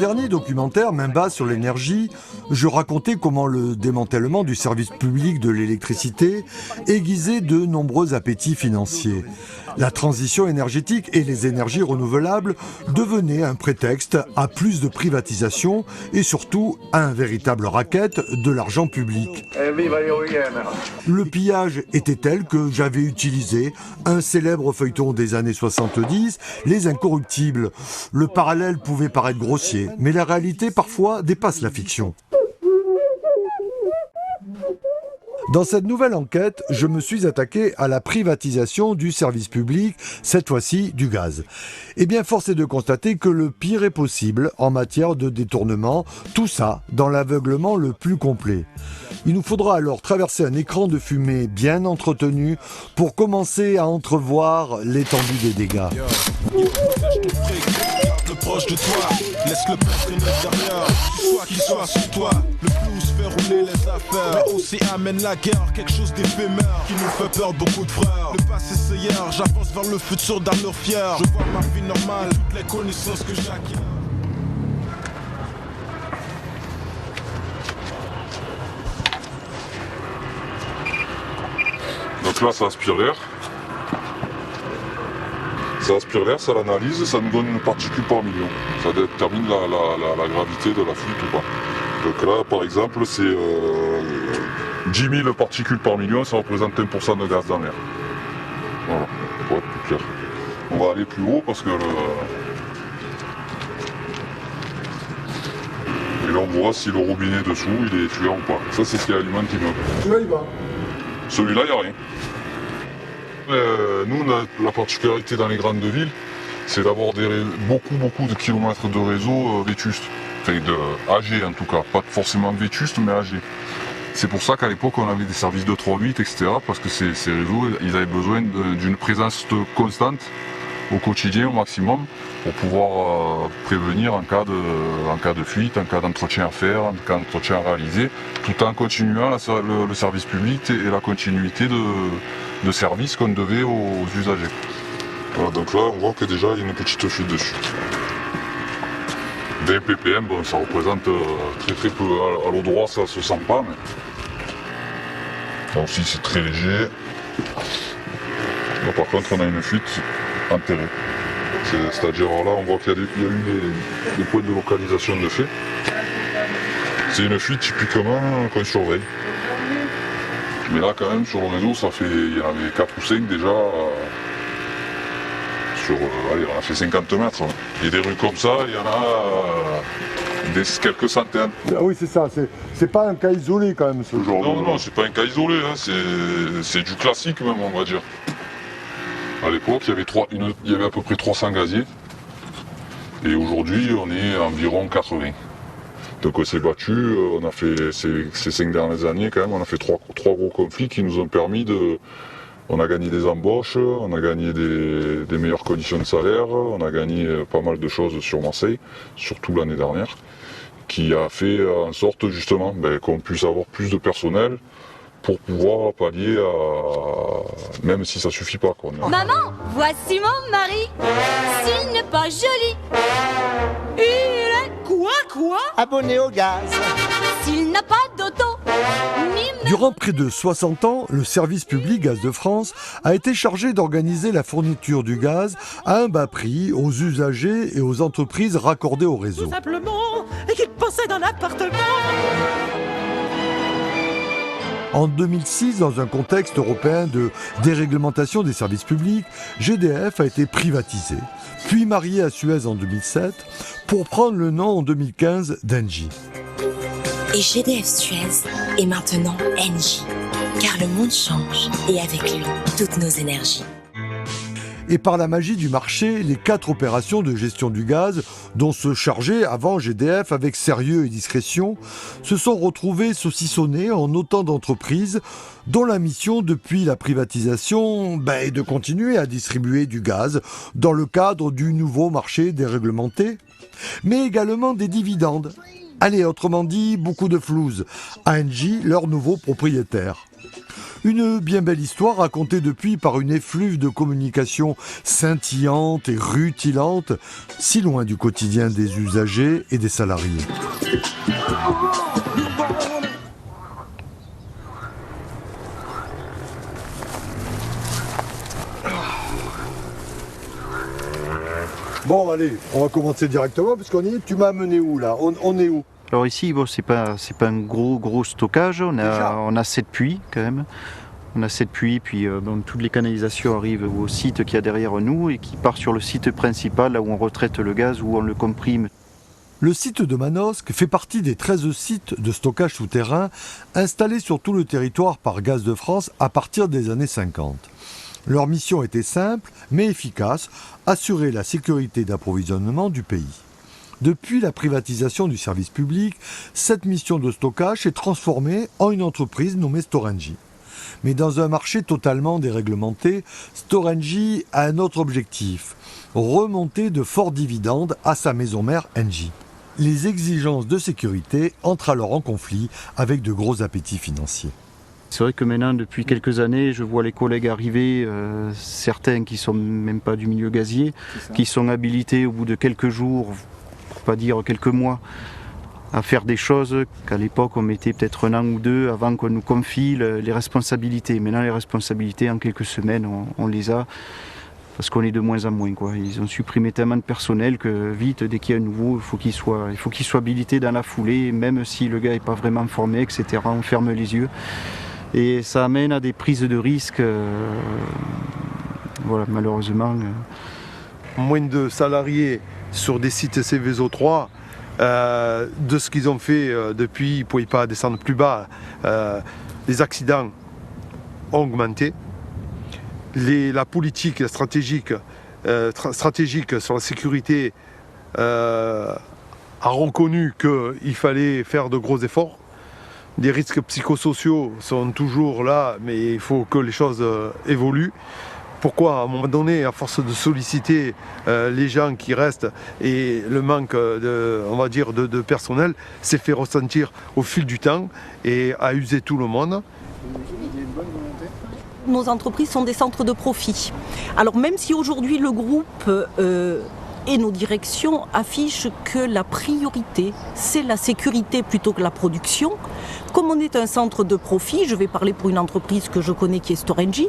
dernier documentaire, Main basse sur l'énergie, je racontais comment le démantèlement du service public de l'électricité aiguisait de nombreux appétits financiers. La transition énergétique et les énergies renouvelables devenaient un prétexte à plus de privatisation et surtout à un véritable racket de l'argent public. Le pillage était tel que j'avais utilisé un célèbre feuilleton des années 70, Les Incorruptibles. Le parallèle pouvait paraître grossier, mais la réalité parfois dépasse la fiction. Dans cette nouvelle enquête, je me suis attaqué à la privatisation du service public, cette fois-ci du gaz. Eh bien, force est de constater que le pire est possible en matière de détournement, tout ça dans l'aveuglement le plus complet. Il nous faudra alors traverser un écran de fumée bien entretenu pour commencer à entrevoir l'étendue des dégâts. Proche de toi, laisse-le passer derrière, soit qu'il soit sur toi, le blues fait rouler les affaires, mais aussi amène la guerre, quelque chose d'éphémère, qui nous fait peur beaucoup de frères, le passé c'est hier, j'avance vers le futur d'allure fière, je vois ma vie normale, toutes les connaissances que j'acquiers. Donc là ça aspire l'air. Ça aspire l'air, ça l'analyse, ça nous donne une particule par million. Ça détermine la gravité de la flûte ou pas. Donc là, par exemple, c'est 10 000 particules par million, ça représente 1% de gaz dans l'air. Voilà, pour être plus clair. On va aller plus haut parce que... Et là, on voit si le robinet dessous, il est tueur ou pas. Ça, c'est ce qui alimente l'immeuble. Celui-là, il va. Celui-là, il n'y a rien. Nous, la particularité dans les grandes villes, c'est d'avoir beaucoup de kilomètres de réseau vétustes. Enfin, âgés en tout cas, pas forcément vétustes, mais âgés. C'est pour ça qu'à l'époque, on avait des services de 3-8, etc. Parce que ces réseaux, ils avaient besoin d'une présence constante au quotidien, au maximum, pour pouvoir prévenir en cas de fuite, en cas d'entretien à faire, en cas d'entretien à réaliser, tout en continuant le service public et la continuité de service qu'on devait aux usagers. Voilà, donc là on voit que déjà il y a une petite fuite dessus. 20 ppm, bon, ça représente très peu, à l'eau droit ça se sent pas, mais là aussi c'est très léger. Là, par contre on a une fuite enterrée. C'est-à-dire là on voit qu'il y a eu des points de localisation de fait. C'est une fuite typiquement qu'on surveille. Mais là quand même sur le réseau il y en avait 4 ou 5 déjà allez, on a fait 50 mètres. Il y a des rues comme ça, il y en a quelques centaines. Ah oui c'est ça, c'est pas un cas isolé quand même ce genre. Non, c'est pas un cas isolé, hein. C'est du classique même on va dire. À l'époque il y avait à peu près 300 gaziers et aujourd'hui on est environ 80. Donc on s'est battu, on a fait ces 5 dernières années quand même, on a fait trois gros conflits qui nous ont permis on a gagné des embauches, on a gagné des meilleures conditions de salaire, on a gagné pas mal de choses sur Marseille, surtout l'année dernière, qui a fait en sorte justement qu'on puisse avoir plus de personnel pour pouvoir pallier à... même si ça suffit pas quoi. Maman, voici mon mari, s'il n'est pas joli, il est quoi Abonné au gaz. S'il n'a pas d'auto, ni... Durant près de 60 ans, le service public Gaz de France a été chargé d'organiser la fourniture du gaz à un bas prix aux usagers et aux entreprises raccordées au réseau. Tout simplement, et qu'il possède un appartement. En 2006, dans un contexte européen de déréglementation des services publics, GDF a été privatisé, puis marié à Suez en 2007, pour prendre le nom en 2015 d'Engie. Et GDF Suez est maintenant Engie, car le monde change et avec lui, toutes nos énergies. Et par la magie du marché, les 4 opérations de gestion du gaz, dont se chargeait avant GDF avec sérieux et discrétion, se sont retrouvées saucissonnées en autant d'entreprises dont la mission depuis la privatisation est de continuer à distribuer du gaz dans le cadre du nouveau marché déréglementé, mais également des dividendes. Allez, autrement dit, beaucoup de flouze à Engie, leur nouveau propriétaire. Une bien belle histoire racontée depuis par une effluve de communication scintillante et rutilante, si loin du quotidien des usagers et des salariés. Bon, allez, on va commencer directement, parce qu'on y est. Tu m'as amené où, là? On est où? Alors ici, bon, c'est pas un gros stockage. On a 7 puits, quand même. On a 7 puits, puis toutes les canalisations arrivent au site qu'il y a derrière nous et qui part sur le site principal, là où on retraite le gaz, où on le comprime. Le site de Manosque fait partie des 13 sites de stockage souterrain installés sur tout le territoire par Gaz de France à partir des années 50. Leur mission était simple mais efficace, assurer la sécurité d'approvisionnement du pays. Depuis la privatisation du service public, cette mission de stockage s'est transformée en une entreprise nommée Storengy. Mais dans un marché totalement déréglementé, Storengy a un autre objectif, remonter de forts dividendes à sa maison mère Engie. Les exigences de sécurité entrent alors en conflit avec de gros appétits financiers. C'est vrai que maintenant, depuis quelques années, je vois les collègues arriver, certains qui ne sont même pas du milieu gazier, qui sont habilités au bout de quelques jours, pour pas dire quelques mois, à faire des choses qu'à l'époque on mettait peut-être 1 an ou 2 avant qu'on nous confie les responsabilités. Maintenant, les responsabilités, en quelques semaines, on les a, parce qu'on est de moins en moins, quoi. Ils ont supprimé tellement de personnel que vite, dès qu'il y a un nouveau, il faut qu'il soit habilité dans la foulée, même si le gars n'est pas vraiment formé, etc. On ferme les yeux. Et ça amène à des prises de risques, voilà, malheureusement. Moins de salariés sur des sites Seveso 3, de ce qu'ils ont fait depuis, ils ne pouvaient pas descendre plus bas. Les accidents ont augmenté. La politique stratégique sur la sécurité a reconnu qu'il fallait faire de gros efforts. Les risques psychosociaux sont toujours là, mais il faut que les choses évoluent. Pourquoi, à un moment donné, à force de solliciter les gens qui restent et le manque de personnel s'est fait ressentir au fil du temps et a usé tout le monde. Nos entreprises sont des centres de profit. Alors même si aujourd'hui le groupe et nos directions affichent que la priorité, c'est la sécurité plutôt que la production. Comme on est un centre de profit, je vais parler pour une entreprise que je connais qui est Storengy,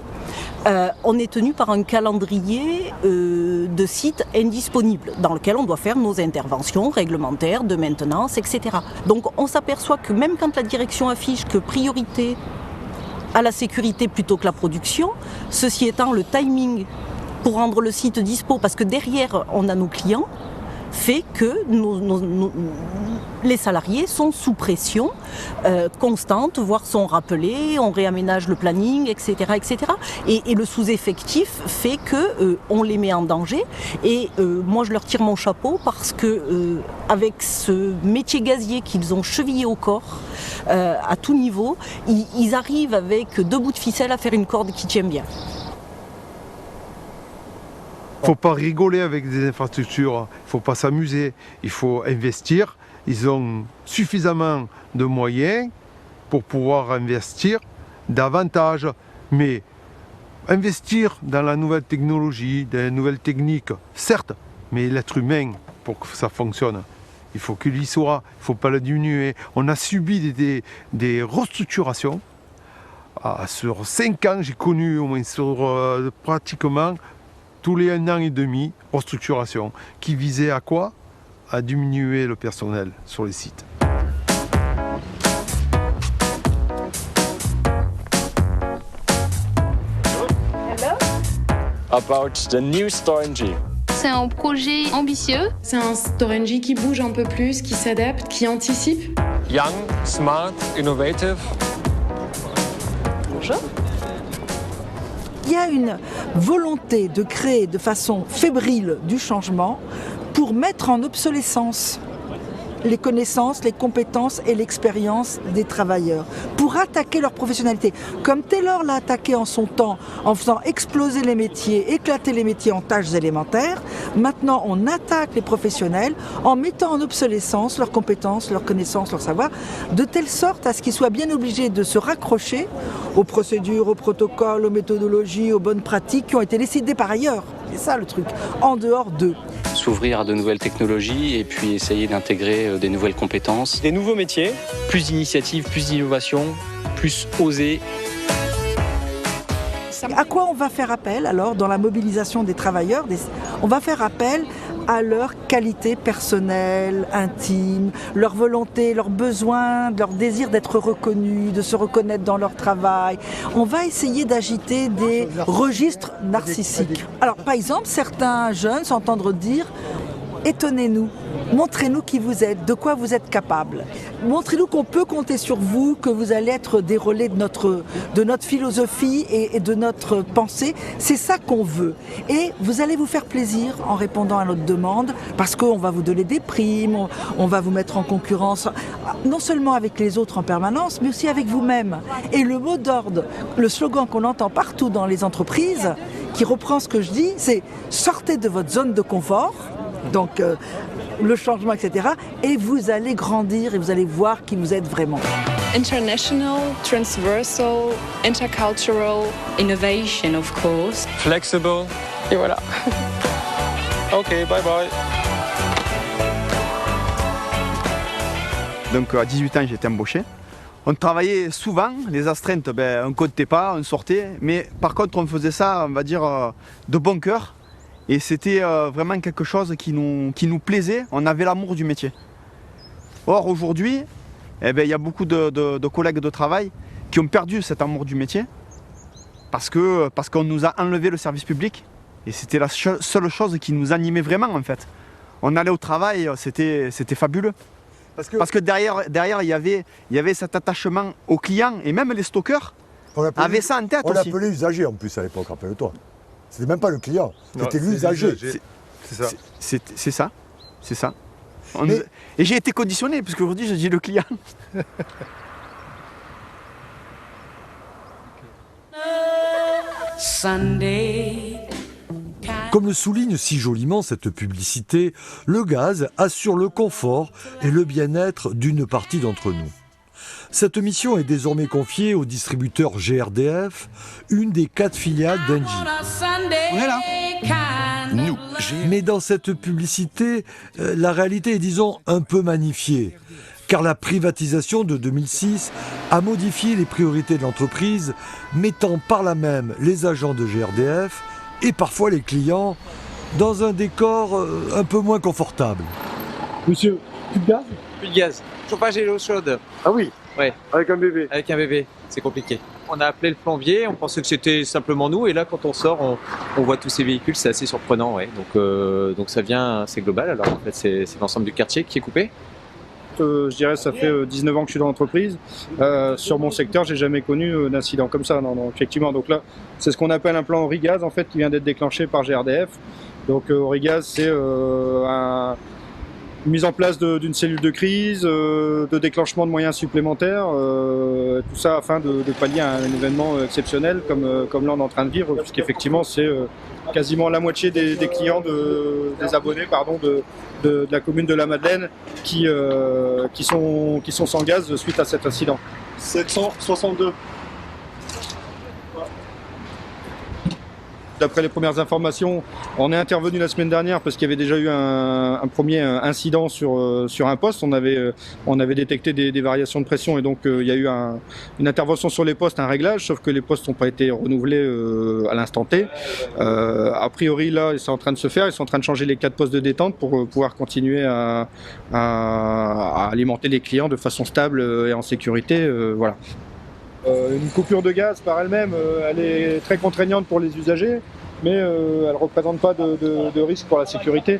on est tenu par un calendrier de sites indisponibles dans lequel on doit faire nos interventions réglementaires, de maintenance, etc. Donc on s'aperçoit que même quand la direction affiche que priorité à la sécurité plutôt que la production, ceci étant, le timing pour rendre le site dispo, parce que derrière on a nos clients, fait que les salariés sont sous pression constante, voire sont rappelés, on réaménage le planning, etc. etc. Et le sous-effectif fait qu'on les met en danger. Et moi je leur tire mon chapeau parce que avec ce métier gazier qu'ils ont chevillé au corps, à tout niveau, ils arrivent avec 2 bouts de ficelle à faire une corde qui tient bien. Il ne faut pas rigoler avec des infrastructures, il ne faut pas s'amuser, il faut investir. Ils ont suffisamment de moyens pour pouvoir investir davantage. Mais investir dans la nouvelle technologie, dans les nouvelles techniques, certes, mais l'être humain, pour que ça fonctionne, il faut qu'il y soit, il ne faut pas le diminuer. On a subi des restructurations. Sur 5 ans, j'ai connu au moins pratiquement tous les 1 an et demi, restructuration, qui visait à quoi? À diminuer le personnel sur les sites. Hello. About the new Storengy. C'est un projet ambitieux. C'est un Storengy qui bouge un peu plus, qui s'adapte, qui anticipe. Young, smart, innovative. Bonjour. Il y a une volonté de créer de façon fébrile du changement pour mettre en obsolescence les connaissances, les compétences et l'expérience des travailleurs pour attaquer leur professionnalité. Comme Taylor l'a attaqué en son temps en faisant exploser les métiers, éclater les métiers en tâches élémentaires, maintenant on attaque les professionnels en mettant en obsolescence leurs compétences, leurs connaissances, leur savoir, de telle sorte à ce qu'ils soient bien obligés de se raccrocher aux procédures, aux protocoles, aux méthodologies, aux bonnes pratiques qui ont été décidées par ailleurs. C'est ça le truc, en dehors d'eux. S'ouvrir à de nouvelles technologies et puis essayer d'intégrer des nouvelles compétences. Des nouveaux métiers, plus d'initiatives, plus d'innovation, plus osé. À quoi on va faire appel alors dans la mobilisation des travailleurs? On va faire appel à leur qualité personnelle, intime, leur volonté, leur besoin, leur désir d'être reconnus, de se reconnaître dans leur travail. On va essayer d'agiter des registres narcissiques. Alors par exemple, certains jeunes s'entendent dire « étonnez-nous ». Montrez-nous qui vous êtes, de quoi vous êtes capable. Montrez-nous qu'on peut compter sur vous, que vous allez être des relais de notre philosophie et de notre pensée. C'est ça qu'on veut. Et vous allez vous faire plaisir en répondant à notre demande, parce qu'on va vous donner des primes, on va vous mettre en concurrence, non seulement avec les autres en permanence, mais aussi avec vous-même. Et le mot d'ordre, le slogan qu'on entend partout dans les entreprises, qui reprend ce que je dis, c'est « sortez de votre zone de confort ». Donc le changement, etc. Et vous allez grandir et vous allez voir qui vous êtes vraiment. International, transversal, intercultural, innovation of course. Flexible. Et voilà. Ok, bye bye. Donc à 18 ans, j'ai été embauché. On travaillait souvent, les astreintes, on ne comptait pas, on sortait. Mais par contre, on faisait ça, on va dire, de bon cœur. Et c'était vraiment quelque chose qui nous plaisait, on avait l'amour du métier. Or aujourd'hui, il y a beaucoup de collègues de travail qui ont perdu cet amour du métier parce qu'on nous a enlevé le service public et c'était la seule chose qui nous animait vraiment en fait. On allait au travail, c'était fabuleux. Parce que derrière il y avait cet attachement aux clients et même les stockers avaient ça en tête aussi. On l'appelait usager en plus à l'époque, rappelle-toi. C'était même pas le client, c'était l'usager. C'est ça. C'est ça. Et j'ai été conditionné, parce qu'aujourd'hui je dis le client. Comme le souligne si joliment cette publicité, le gaz assure le confort et le bien-être d'une partie d'entre nous. Cette mission est désormais confiée au distributeur GRDF, une des 4 filiales d'Engie. Voilà. Nous. Mais dans cette publicité, la réalité est, disons, un peu magnifiée. Car la privatisation de 2006 a modifié les priorités de l'entreprise, mettant par là même les agents de GRDF et parfois les clients dans un décor un peu moins confortable. Monsieur, plus de gaz ? Plus de gaz. Chauffage et l'eau chaude. Ah oui. Ouais. Avec un bébé. Avec un bébé, c'est compliqué. On a appelé le plombier, on pensait que c'était simplement nous, et là quand on sort, on voit tous ces véhicules, c'est assez surprenant, ouais. Donc ça vient, c'est global. Alors en fait, c'est l'ensemble du quartier qui est coupé. Je dirais ça fait 19 ans que je suis dans l'entreprise. Sur mon secteur, j'ai jamais connu d'incident comme ça. Non, effectivement. Donc là, c'est ce qu'on appelle un plan Origaz en fait, qui vient d'être déclenché par GRDF. Donc Origaz, c'est une mise en place d'une cellule de crise, de déclenchement de moyens supplémentaires, tout ça afin de pallier à un événement exceptionnel comme là on est en train de vivre, puisqu'effectivement c'est quasiment la moitié des clients, des abonnés de la commune de la Madeleine qui sont sans gaz suite à cet incident. 762. D'après les premières informations, on est intervenu la semaine dernière parce qu'il y avait déjà eu un premier incident sur un poste. On avait détecté des variations de pression et donc il y a eu une intervention sur les postes, un réglage, sauf que les postes n'ont pas été renouvelés à l'instant T. A priori, là, c'est en train de se faire. Ils sont en train de changer les 4 postes de détente pour pouvoir continuer à alimenter les clients de façon stable et en sécurité. Voilà. Une coupure de gaz par elle-même, elle est très contraignante pour les usagers, mais elle ne représente pas de risque pour la sécurité.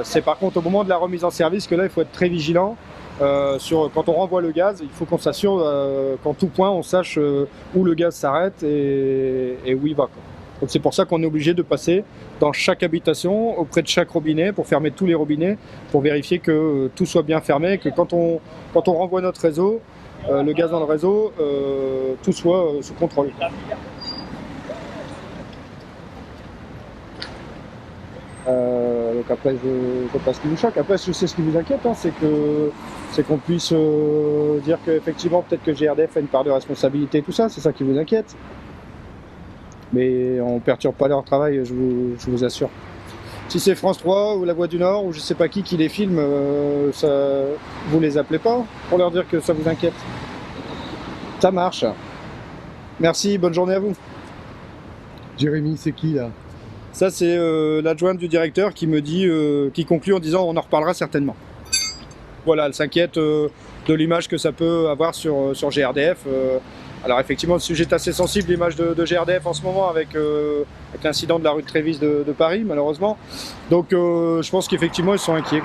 C'est par contre au moment de la remise en service que là il faut être très vigilant. Quand on renvoie le gaz, il faut qu'on s'assure qu'en tout point on sache où le gaz s'arrête et où il va, quoi. Donc c'est pour ça qu'on est obligé de passer dans chaque habitation, auprès de chaque robinet, pour fermer tous les robinets, pour vérifier que tout soit bien fermé, que quand on renvoie notre réseau, le gaz dans le réseau, tout soit sous contrôle. Donc après, je sais pas ce qui vous choque. Après, je sais ce qui vous inquiète, hein, c'est qu'on puisse dire qu'effectivement, peut-être que GRDF a une part de responsabilité, tout ça, c'est ça qui vous inquiète. Mais on ne perturbe pas leur travail, je vous assure. Si c'est France 3 ou La Voix du Nord ou je sais pas qui les filme, vous les appelez pas pour leur dire que ça vous inquiète. Ça marche. Merci, bonne journée à vous. Jérémy, c'est qui là? Ça, c'est l'adjointe du directeur qui me dit, qui conclut en disant on en reparlera certainement. Voilà, elle s'inquiète de l'image que ça peut avoir sur GRDF. Alors effectivement, le sujet est assez sensible, l'image de GRDF en ce moment avec l'incident de la rue de Trévise de Paris, malheureusement. Donc je pense qu'effectivement, ils sont inquiets.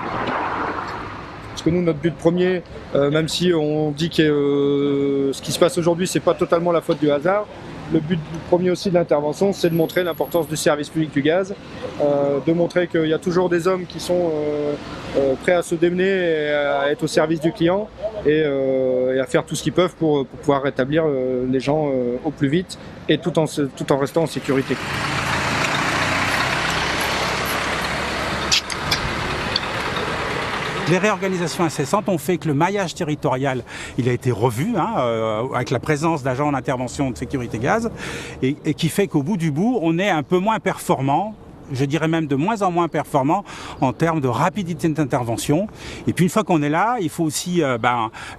Parce que nous, notre but premier, même si on dit que ce qui se passe aujourd'hui, c'est pas totalement la faute du hasard, le but premier aussi de l'intervention, c'est de montrer l'importance du service public du gaz, de montrer qu'il y a toujours des hommes qui sont prêts à se démener et à être au service du client et à faire tout ce qu'ils peuvent pour pouvoir rétablir les gens au plus vite et tout en restant en sécurité. Les réorganisations incessantes ont fait que le maillage territorial il a été revu avec la présence d'agents en intervention de sécurité gaz et qui fait qu'au bout du bout, on est un peu moins performant. Je dirais même de moins en moins performant en termes de rapidité d'intervention. Et puis une fois qu'on est là, il faut aussi,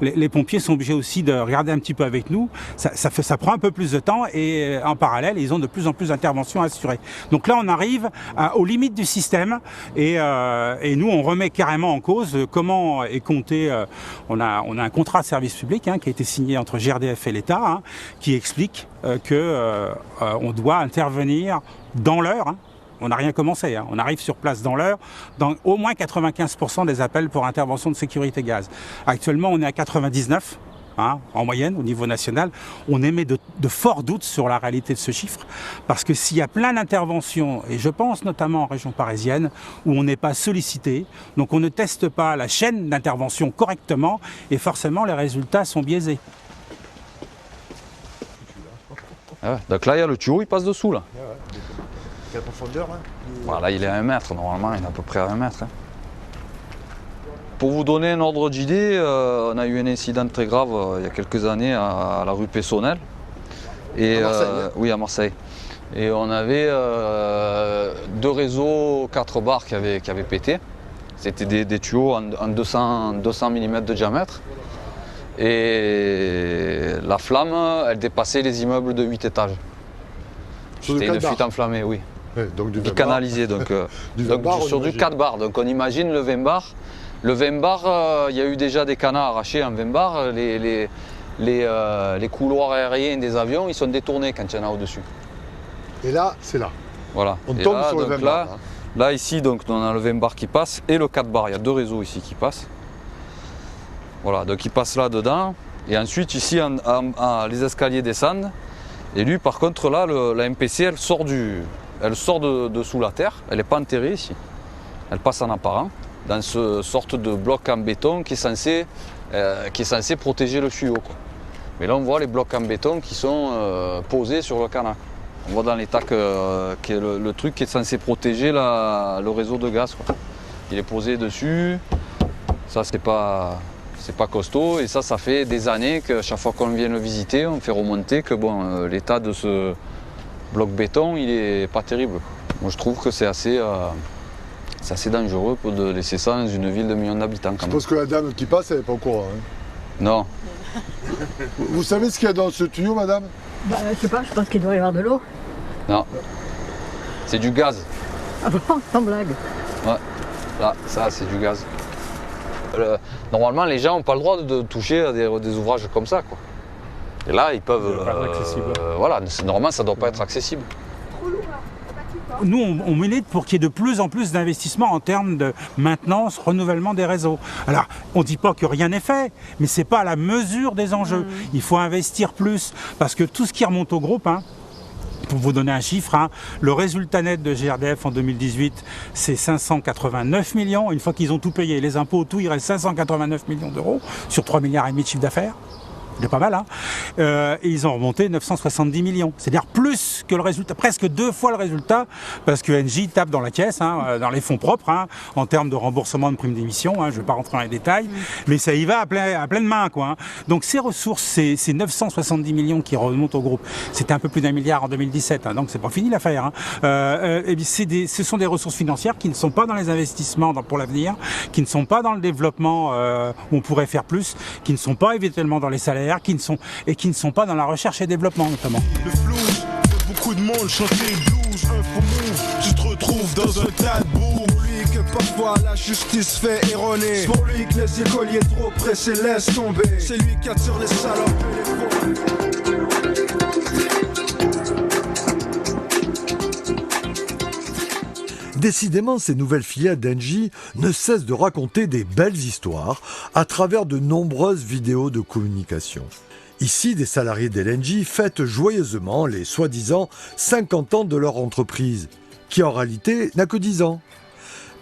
les pompiers sont obligés aussi de regarder un petit peu avec nous. Ça prend un peu plus de temps et en parallèle, ils ont de plus en plus d'interventions assurées. Donc là, on arrive aux limites du système et nous, on remet carrément en cause comment est compté. On a un contrat de service public qui a été signé entre GRDF et l'État qui explique qu'on doit intervenir dans l'heure. On n'a rien commencé, on arrive sur place dans l'heure, dans au moins 95% des appels pour intervention de sécurité gaz. Actuellement, on est à 99, en moyenne, au niveau national. On émet de forts doutes sur la réalité de ce chiffre, parce que s'il y a plein d'interventions, et je pense notamment en région parisienne, où on n'est pas sollicité, donc on ne teste pas la chaîne d'intervention correctement, et forcément les résultats sont biaisés. Ah ouais, donc là, il y a le tuyau, il passe dessous, là. Quelle profondeur Là, il est à 1 mètre, normalement, il est à peu près à 1 mètre. Pour vous donner un ordre d'idée, on a eu un incident très grave il y a quelques années à la rue Pessonnel. Et, à Marseille oui, à Marseille. Et on avait 2 réseaux 4 bars qui avaient pété. C'était des tuyaux en 200 mm de diamètre. Et la flamme, elle dépassait les immeubles de 8 étages. C'était une fuite enflammée, oui. Ouais, donc du canalisé, sur du 4 bars. Donc on imagine le 20 bars. Le 20 bars, il y a eu déjà des canards arrachés en 20 bars. Les couloirs aériens des avions, ils sont détournés quand il y en a au-dessus. Et là, c'est là. Voilà. On tombe sur le 20 bars. Là, ici, donc, on a le 20 bars qui passe et le 4 bars. Il y a 2 réseaux ici qui passent. Voilà, donc il passe là-dedans. Et ensuite, ici, les escaliers descendent. Et lui, par contre, là, la MPC, elle sort de sous la terre. Elle n'est pas enterrée ici. Elle passe en apparent dans ce sorte de bloc en béton qui est censé protéger le tuyau, quoi. Mais là, on voit les blocs en béton qui sont posés sur le canal. On voit dans l'état que le truc qui est censé protéger le réseau de gaz, quoi. Il est posé dessus. Ça, c'est pas costaud, et ça fait des années que chaque fois qu'on vient le visiter, on fait remonter que l'état de ce bloc béton, il est pas terrible. Moi, je trouve que c'est assez dangereux de laisser ça dans une ville de millions d'habitants. Je pense que la dame qui passe, elle n'est pas au courant. Non. Vous savez ce qu'il y a dans ce tuyau, madame? Je sais pas, je pense qu'il doit y avoir de l'eau. Non. C'est du gaz. Ah bon, sans blague. Ouais. Là, ça, c'est du gaz. Normalement, les gens n'ont pas le droit de toucher à des ouvrages comme ça, quoi. Et là, ils peuvent. Voilà, normalement, ça ne doit pas être accessible. Nous, on milite pour qu'il y ait de plus en plus d'investissements en termes de maintenance, renouvellement des réseaux. Alors, on ne dit pas que rien n'est fait, mais ce n'est pas à la mesure des enjeux. Il faut investir plus, parce que tout ce qui remonte au groupe, Pour vous donner un chiffre, hein, le résultat net de GRDF en 2018, c'est 589 millions. Une fois qu'ils ont tout payé, les impôts, tout, il reste 589 millions d'euros sur 3,5 milliards de chiffre d'affaires. C'est pas mal, hein. Et ils ont remonté 970 millions. C'est-à-dire plus que le résultat, presque 2 fois le résultat, parce que Engie tape dans la caisse, hein, dans les fonds propres, hein, en termes de remboursement de primes d'émission. Hein, je ne vais pas rentrer dans les détails, mais ça y va à pleine main, quoi. Hein. Donc ces ressources, ces 970 millions qui remontent au groupe, c'était un peu plus d'1 milliard en 2017, hein, donc c'est pas fini l'affaire. Hein. Et ce sont des ressources financières qui ne sont pas dans les investissements pour l'avenir, qui ne sont pas dans le développement où on pourrait faire plus, qui ne sont pas éventuellement dans les salaires, qui ne sont pas dans la recherche et développement notamment. Le blues fait beaucoup de monde chanter blues, un faux move, tu te retrouves dans un tas de boue. Pour lui que parfois la justice fait erroner, c'est pour lui que les écoliers trop pressés laissent tomber, c'est lui qui attire les salopes et les faux. Décidément, ces nouvelles filiales d'Engie ne cessent de raconter des belles histoires à travers de nombreuses vidéos de communication. Ici, des salariés d'LNG fêtent joyeusement les soi-disant 50 ans de leur entreprise, qui en réalité n'a que 10 ans.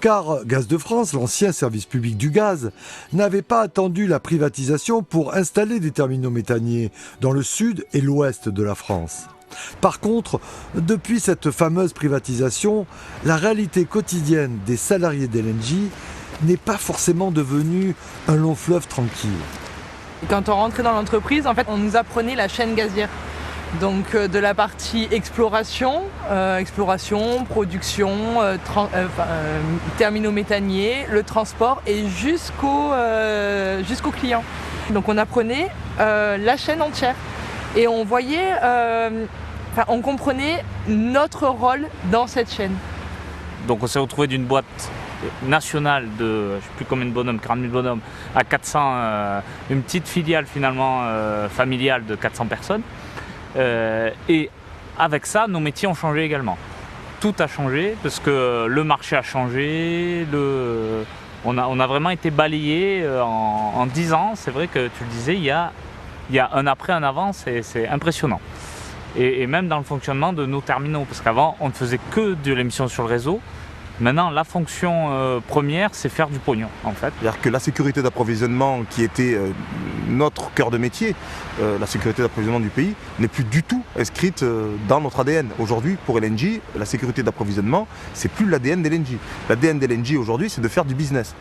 Car Gaz de France, l'ancien service public du gaz, n'avait pas attendu la privatisation pour installer des terminaux méthaniers dans le sud et l'ouest de la France. Par contre, depuis cette fameuse privatisation, la réalité quotidienne des salariés d'LNG n'est pas forcément devenue un long fleuve tranquille. Quand on rentrait dans l'entreprise, en fait, on nous apprenait la chaîne gazière. Donc de la partie exploration, production, terminaux méthaniers, le transport et jusqu'au client. Donc on apprenait la chaîne entière et on voyait, on comprenait notre rôle dans cette chaîne. Donc on s'est retrouvé d'une boîte nationale de, je ne sais plus combien de bonhommes, 40 000 bonhommes, à 400, une petite filiale finalement familiale de 400 personnes. Et avec ça, nos métiers ont changé également. Tout a changé parce que le marché a changé, on a vraiment été balayé en 10 ans. C'est vrai que tu le disais, il y a un après, un avant, c'est impressionnant. Et même dans le fonctionnement de nos terminaux, parce qu'avant, on ne faisait que de l'émission sur le réseau. Maintenant, la fonction première, c'est faire du pognon, en fait. C'est-à-dire que la sécurité d'approvisionnement, qui était notre cœur de métier, la sécurité d'approvisionnement du pays, n'est plus du tout inscrite dans notre ADN. Aujourd'hui, pour LNG, la sécurité d'approvisionnement, c'est plus l'ADN d'LNG. L'ADN d'LNG aujourd'hui, c'est de faire du business.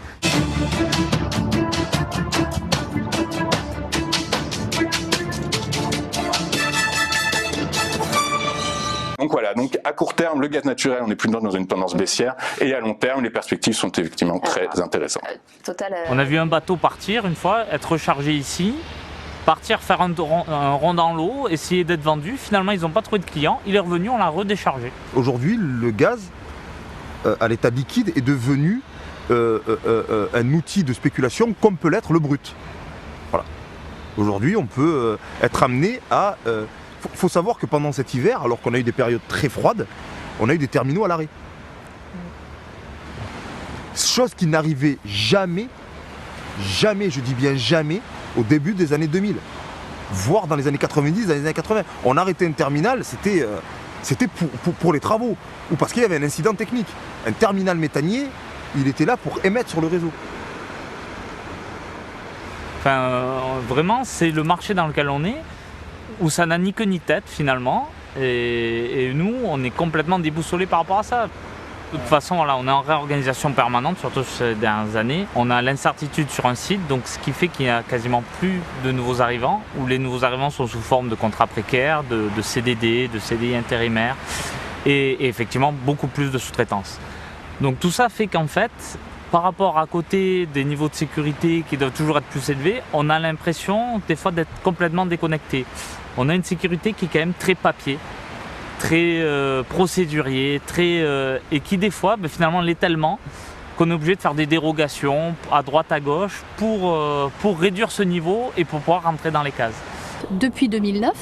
Donc voilà, donc à court terme, le gaz naturel, on est plus dans une tendance baissière, et à long terme, les perspectives sont effectivement très intéressantes. On a vu un bateau partir une fois, être rechargé ici, partir faire un rond dans l'eau, essayer d'être vendu. Finalement, ils n'ont pas trouvé de clients. Il est revenu, on l'a redéchargé. Aujourd'hui, le gaz à l'état liquide est devenu un outil de spéculation comme peut l'être le brut. Voilà. Aujourd'hui, on peut être amené à... Il faut savoir que pendant cet hiver, alors qu'on a eu des périodes très froides, on a eu des terminaux à l'arrêt. Chose qui n'arrivait jamais, je dis bien jamais, au début des années 2000. Voire dans les années 90, dans les années 80. On arrêtait un terminal, c'était pour les travaux, ou parce qu'il y avait un incident technique. Un terminal méthanier, il était là pour émettre sur le réseau. Enfin, vraiment, c'est le marché dans lequel on est, où ça n'a ni queue ni tête finalement, et nous on est complètement déboussolés par rapport à ça. De toute façon, voilà, on est en réorganisation permanente, surtout ces dernières années. On a l'incertitude sur un site, donc ce qui fait qu'il n'y a quasiment plus de nouveaux arrivants, où les nouveaux arrivants sont sous forme de contrats précaires, de CDD, de CDI intérimaires, et effectivement beaucoup plus de sous-traitance. Donc tout ça fait qu'en fait, par rapport à côté des niveaux de sécurité qui doivent toujours être plus élevés, on a l'impression des fois d'être complètement déconnecté. On a une sécurité qui est quand même très papier, très procédurier, et qui des fois finalement l'est tellement qu'on est obligé de faire des dérogations à droite à gauche pour réduire ce niveau et pour pouvoir rentrer dans les cases. Depuis 2009,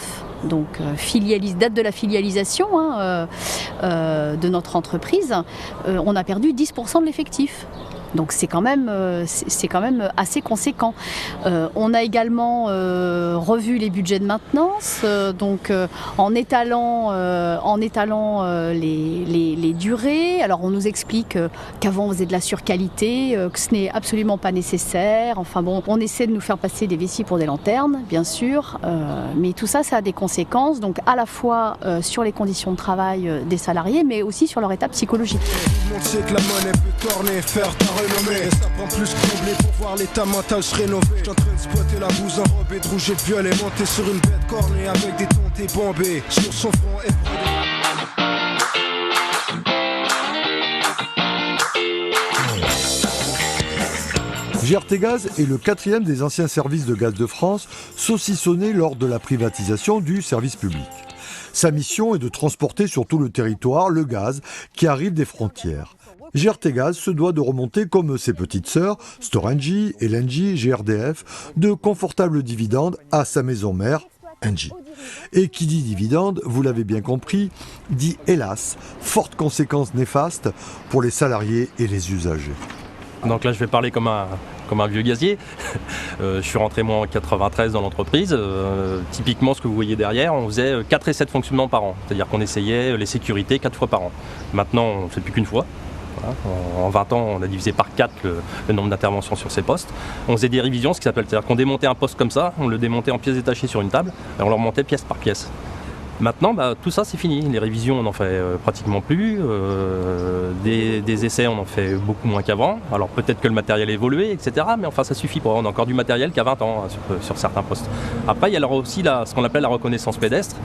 donc date de la filialisation de notre entreprise, on a perdu 10% de l'effectif. Donc c'est quand même assez conséquent. On a également revu les budgets de maintenance, en étalant les durées. Alors on nous explique qu'avant on faisait de la surqualité, que ce n'est absolument pas nécessaire. Enfin bon, on essaie de nous faire passer des vessies pour des lanternes, bien sûr, mais tout ça, ça a des conséquences, donc à la fois sur les conditions de travail des salariés, mais aussi sur leur état psychologique. On sait que la monnaie peut corner, faire ta renommée. Et ça prend plus que combler pour voir l'état mental se rénover. J'suis en train de spotter la bouse enrobée de rouge et de violet, monter sur une bête cornée avec des tontés bombés sur son front et GRTgaz est le 4e des anciens services de gaz de France saucissonnés lors de la privatisation du service public. Sa mission est de transporter sur tout le territoire le gaz qui arrive des frontières. GRTgaz se doit de remonter comme ses petites sœurs, Storengy, LNG, GRDF, de confortables dividendes à sa maison mère, Engie. Et qui dit dividende, vous l'avez bien compris, dit hélas, fortes conséquences néfastes pour les salariés et les usagers. Donc là je vais parler comme un vieux gazier. Je suis rentré moi en 93 dans l'entreprise. Typiquement ce que vous voyez derrière, on faisait 4 essais de fonctionnement par an. C'est-à-dire qu'on essayait les sécurités 4 fois par an. Maintenant on ne fait plus qu'une fois. Voilà. En 20 ans on a divisé par 4 le nombre d'interventions sur ces postes. On faisait des révisions, ce qui s'appelle, c'est-à-dire qu'on démontait un poste comme ça, on le démontait en pièces détachées sur une table et on le remontait pièce par pièce. Maintenant, tout ça c'est fini. Les révisions, on n'en fait pratiquement plus. Des essais, on en fait beaucoup moins qu'avant. Alors peut-être que le matériel a évolué, etc. Mais enfin, ça suffit pas. On a encore du matériel qu'à 20 ans sur certains postes. Après, il y a aussi ce qu'on appelle la reconnaissance pédestre.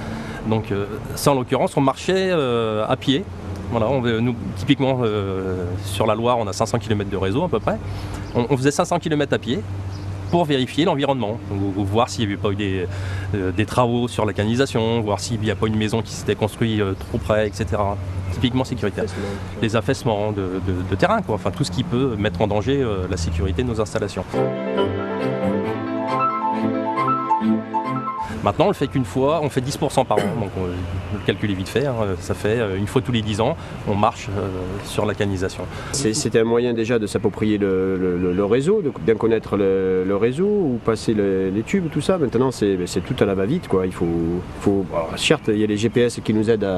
Donc ça, en l'occurrence, on marchait à pied. Voilà, nous, typiquement, sur la Loire, on a 500 km de réseau à peu près. On faisait 500 km à pied pour vérifier l'environnement, voir s'il n'y avait pas eu des travaux sur la canalisation, voir s'il n'y a pas une maison qui s'était construite trop près, etc. Typiquement sécuritaire. Les affaissements de terrain, quoi. Enfin tout ce qui peut mettre en danger la sécurité de nos installations. Maintenant, on le fait qu'une fois, on fait 10% par an, donc le calcul est vite fait, hein, ça fait une fois tous les 10 ans, on marche sur la canalisation. C'était un moyen déjà de s'approprier le réseau, de bien connaître le réseau, ou passer les tubes, tout ça. Maintenant, c'est tout à la va-vite, quoi. Alors, certes, il y a les GPS qui nous aident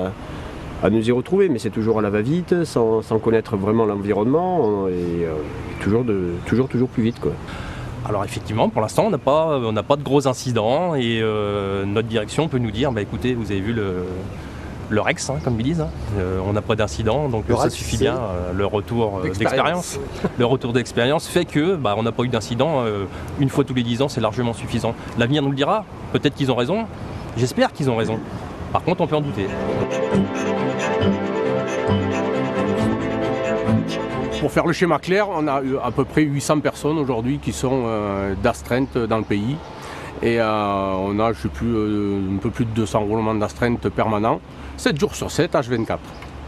à nous y retrouver, mais c'est toujours à la va-vite, sans connaître vraiment l'environnement, et toujours plus vite, quoi. Alors effectivement, pour l'instant, on n'a pas de gros incidents et notre direction peut nous dire, écoutez, vous avez vu le REX, hein, comme ils disent, on n'a pas d'incident, donc ça suffit bien. Le retour d'expérience. Le retour d'expérience fait que on n'a pas eu d'incident. Une fois tous les 10 ans, c'est largement suffisant. L'avenir nous le dira. Peut-être qu'ils ont raison. J'espère qu'ils ont raison. Par contre, on peut en douter. Pour faire le schéma clair, on a à peu près 800 personnes aujourd'hui qui sont d'astreinte dans le pays. Et on a, un peu plus de 200 roulements d'astreinte permanents, 7 jours sur 7, H24.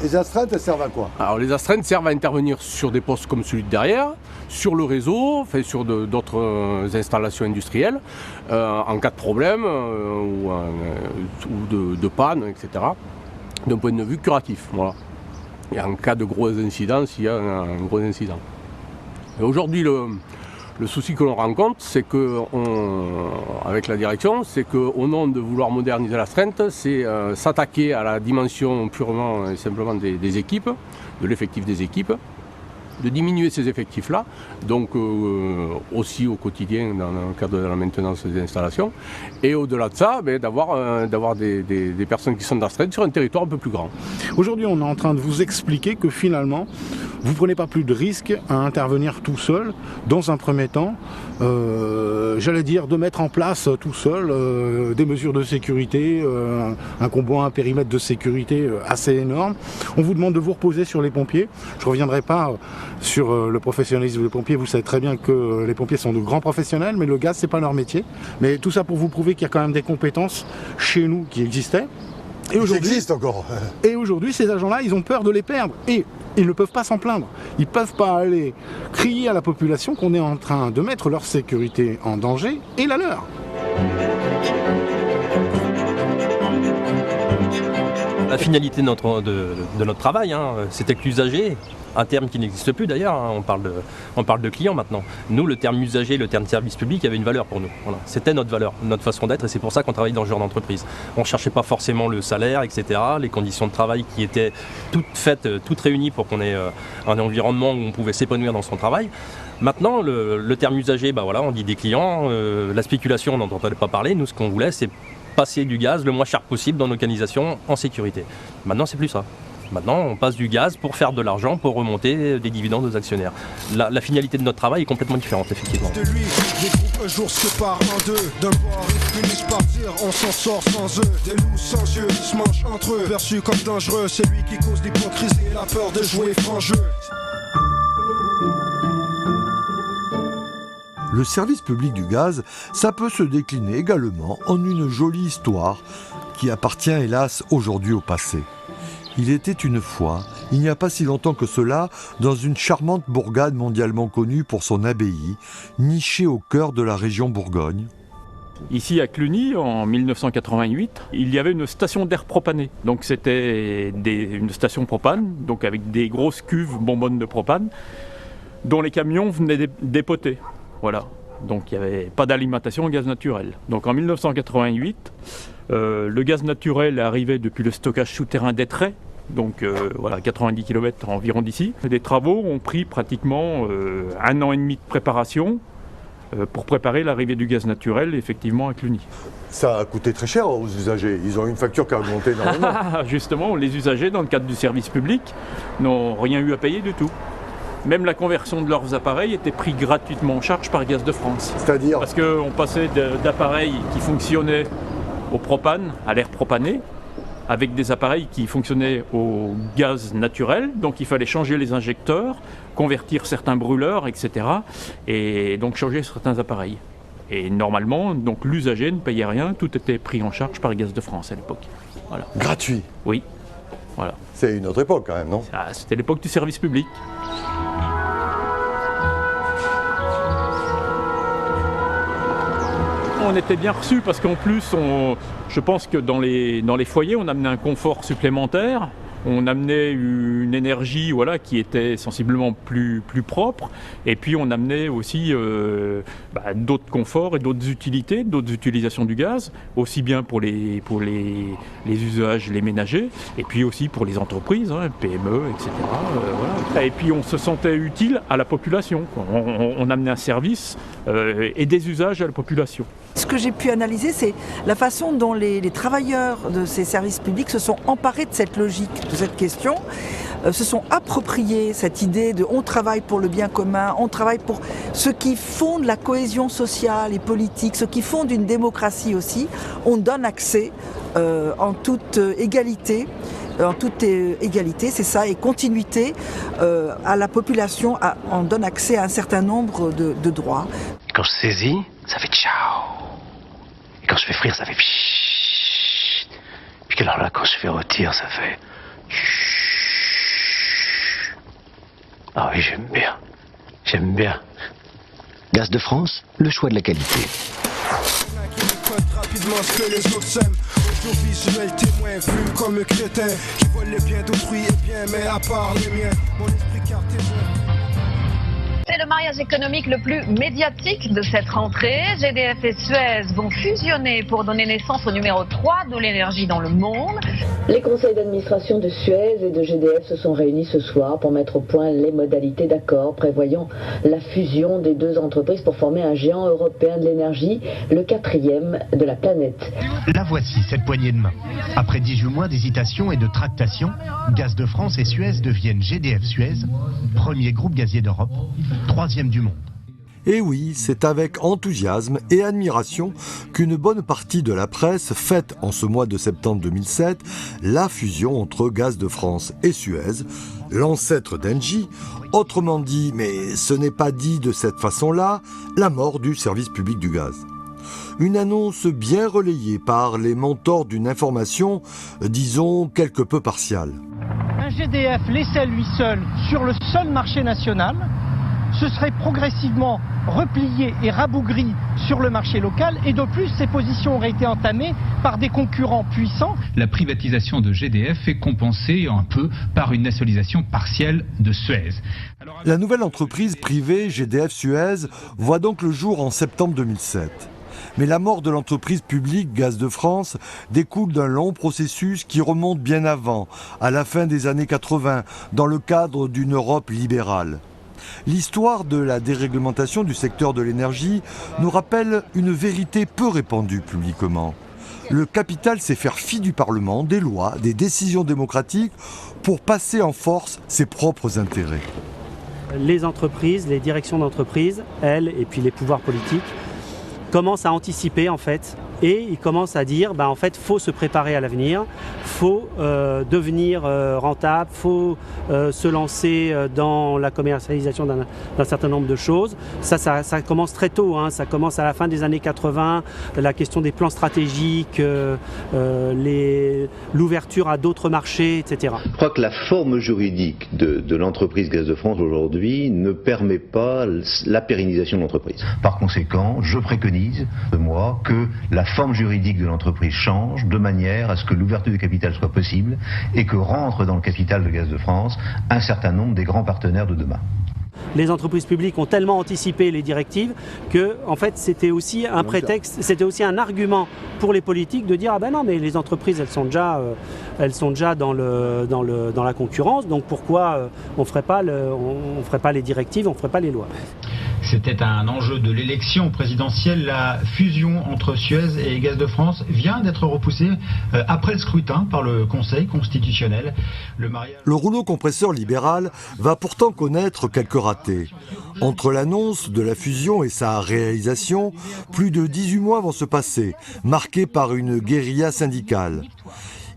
Les astreintes, elles servent à quoi? Alors les astreintes servent à intervenir sur des postes comme celui de derrière, sur le réseau, sur d'autres installations industrielles, en cas de problème ou de panne, etc. D'un point de vue curatif. Voilà. Et en cas de gros incidents, s'il y a un gros incident. Et aujourd'hui, le souci que l'on rencontre, c'est que, avec la direction, c'est qu'au nom de vouloir moderniser l'astreinte, c'est s'attaquer à la dimension purement et simplement des équipes, de l'effectif des équipes, de diminuer ces effectifs-là, donc aussi au quotidien dans le cadre de la maintenance des installations, et au-delà de ça, d'avoir des personnes qui sont d'astreinte sur un territoire un peu plus grand. Aujourd'hui, on est en train de vous expliquer que finalement, vous ne prenez pas plus de risques à intervenir tout seul, dans un premier temps, j'allais dire de mettre en place tout seul des mesures de sécurité, un combat, un périmètre de sécurité assez énorme. On vous demande de vous reposer sur les pompiers. Je ne reviendrai pas sur le professionnalisme des pompiers. Vous savez très bien que les pompiers sont de grands professionnels, mais le gaz, c'est pas leur métier. Mais tout ça pour vous prouver qu'il y a quand même des compétences chez nous qui existaient. Et aujourd'hui, existe encore. Et aujourd'hui, ces agents-là, ils ont peur de les perdre. Et ils ne peuvent pas s'en plaindre. Ils ne peuvent pas aller crier à la population qu'on est en train de mettre leur sécurité en danger et la leur. La finalité de notre travail, c'était que l'usager, un terme qui n'existe plus d'ailleurs, on parle de client maintenant. Nous, le terme usager, le terme service public avait une valeur pour nous. Voilà. C'était notre valeur, notre façon d'être, et c'est pour ça qu'on travaille dans ce genre d'entreprise. On ne cherchait pas forcément le salaire, etc., les conditions de travail qui étaient toutes réunies pour qu'on ait un environnement où on pouvait s'épanouir dans son travail. Maintenant, le terme usager, on dit des clients, la spéculation, on n'entendait pas parler. Nous, ce qu'on voulait, c'est passer du gaz le moins cher possible dans l'organisation en sécurité. Maintenant, c'est plus ça. Maintenant, on passe du gaz pour faire de l'argent, pour remonter des dividendes aux actionnaires. La finalité de notre travail est complètement différente, effectivement. De lui, les groupes un jour se séparent en deux. D'un bord, ils finissent par dire on s'en sort sans eux. Des loups sans yeux, ils se mangent entre eux. Perçu comme dangereux, c'est lui qui cause l'hypocrisie et la peur de jouer franc jeu. Le service public du gaz, ça peut se décliner également en une jolie histoire qui appartient hélas aujourd'hui au passé. Il était une fois, il n'y a pas si longtemps que cela, dans une charmante bourgade mondialement connue pour son abbaye, nichée au cœur de la région Bourgogne. Ici à Cluny, en 1988, il y avait une station d'air propané. Donc c'était une station propane, donc avec des grosses cuves bonbonnes de propane, dont les camions venaient dépoter. Voilà. Donc il n'y avait pas d'alimentation au gaz naturel. Donc en 1988, le gaz naturel est arrivé depuis le stockage souterrain d'Étretat. Donc 90 km environ d'ici. Les travaux ont pris pratiquement 1 an et demi de préparation pour préparer l'arrivée du gaz naturel effectivement à Cluny. Ça a coûté très cher aux usagers, ils ont une facture qui a augmenté énormément. Justement, les usagers dans le cadre du service public n'ont rien eu à payer du tout. Même la conversion de leurs appareils était prise gratuitement en charge par Gaz de France. C'est-à-dire ? Parce qu'on passait d'appareils qui fonctionnaient au propane, à l'air propané, avec des appareils qui fonctionnaient au gaz naturel, donc il fallait changer les injecteurs, convertir certains brûleurs, etc. et donc changer certains appareils. Et normalement, donc l'usager ne payait rien, tout était pris en charge par Gaz de France à l'époque. Voilà. Gratuit ? Oui. Voilà. C'est une autre époque quand même, non ? C'était l'époque du service public. On était bien reçus parce qu'en plus, je pense que dans les foyers, on amenait un confort supplémentaire. On amenait une énergie qui était sensiblement plus propre. Et puis on amenait aussi d'autres conforts et d'autres utilités, d'autres utilisations du gaz, aussi bien pour les usages, les ménagers, et puis aussi pour les entreprises, PME, etc. Voilà. Et puis on se sentait utile à la population. On amenait un service et des usages à la population. Ce que j'ai pu analyser, c'est la façon dont les travailleurs de ces services publics se sont emparés de cette logique, de cette question, se sont appropriés cette idée de on travaille pour le bien commun, on travaille pour ce qui fonde la cohésion sociale et politique, ce qui fonde une démocratie aussi. On donne accès en toute égalité. C'est ça, et continuité à la population, on donne accès à un certain nombre de droits. Quand je saisis, ça fait ciao. Et quand je fais frire, ça fait pshhh. Puis alors là, quand je fais rôtir, ça fait chut. Ah oui, j'aime bien. J'aime bien. Gaz de France, le choix de la qualité. Rapidement ce que les autres s'aiment. Audiovisuel témoin vu comme crétin qui vole les biens d'autrui et bien mais à part les miens. Mon esprit cartésien. C'est le mariage économique le plus médiatique de cette rentrée. GDF et Suez vont fusionner pour donner naissance au numéro 3 de l'énergie dans le monde. Les conseils d'administration de Suez et de GDF se sont réunis ce soir pour mettre au point les modalités d'accord prévoyant la fusion des deux entreprises pour former un géant européen de l'énergie, le 4e de la planète. La voici, cette poignée de main. Après 18 mois d'hésitation et de tractation, Gaz de France et Suez deviennent GDF Suez, premier groupe gazier d'Europe, 3e du monde. Et oui, c'est avec enthousiasme et admiration qu'une bonne partie de la presse fête en ce mois de septembre 2007 la fusion entre Gaz de France et Suez, l'ancêtre d'Engie, autrement dit, mais ce n'est pas dit de cette façon-là, la mort du service public du gaz. Une annonce bien relayée par les mentors d'une information, disons, quelque peu partiale. Un GDF laissé à lui seul sur le seul marché national, se serait progressivement replié et rabougri sur le marché local, et de plus, ces positions auraient été entamées par des concurrents puissants. La privatisation de GDF est compensée un peu par une nationalisation partielle de Suez. La nouvelle entreprise privée GDF Suez voit donc le jour en septembre 2007. Mais la mort de l'entreprise publique Gaz de France découle d'un long processus qui remonte bien avant, à la fin des années 80, dans le cadre d'une Europe libérale. L'histoire de la déréglementation du secteur de l'énergie nous rappelle une vérité peu répandue publiquement. Le capital sait faire fi du Parlement, des lois, des décisions démocratiques pour passer en force ses propres intérêts. Les entreprises, les directions d'entreprise, elles, et puis les pouvoirs politiques, commencent à anticiper en fait, et ils commencent à dire en fait faut se préparer à l'avenir, faut devenir rentable, faut se lancer dans la commercialisation d'un certain nombre de choses. Ça commence très tôt, hein. Ça commence à la fin des années 80, la question des plans stratégiques, l'ouverture à d'autres marchés, etc. Je crois que la forme juridique de l'entreprise Gaz de France aujourd'hui ne permet pas la pérennisation de l'entreprise. Par conséquent, je préconise moi que la forme juridique de l'entreprise change de manière à ce que l'ouverture du capital soit possible et que rentrent dans le capital de Gaz de France un certain nombre des grands partenaires de demain. Les entreprises publiques ont tellement anticipé les directives que, en fait, c'était aussi un prétexte, c'était aussi un argument pour les politiques de dire ah ben non mais les entreprises elles sont déjà dans la concurrence, donc pourquoi on ferait pas les directives, on ferait pas les lois. C'était un enjeu de l'élection présidentielle. La fusion entre Suez et Gaz de France vient d'être repoussée après le scrutin par le Conseil constitutionnel. Le rouleau compresseur libéral va pourtant connaître quelques ratés. Entre l'annonce de la fusion et sa réalisation, plus de 18 mois vont se passer, marqués par une guérilla syndicale.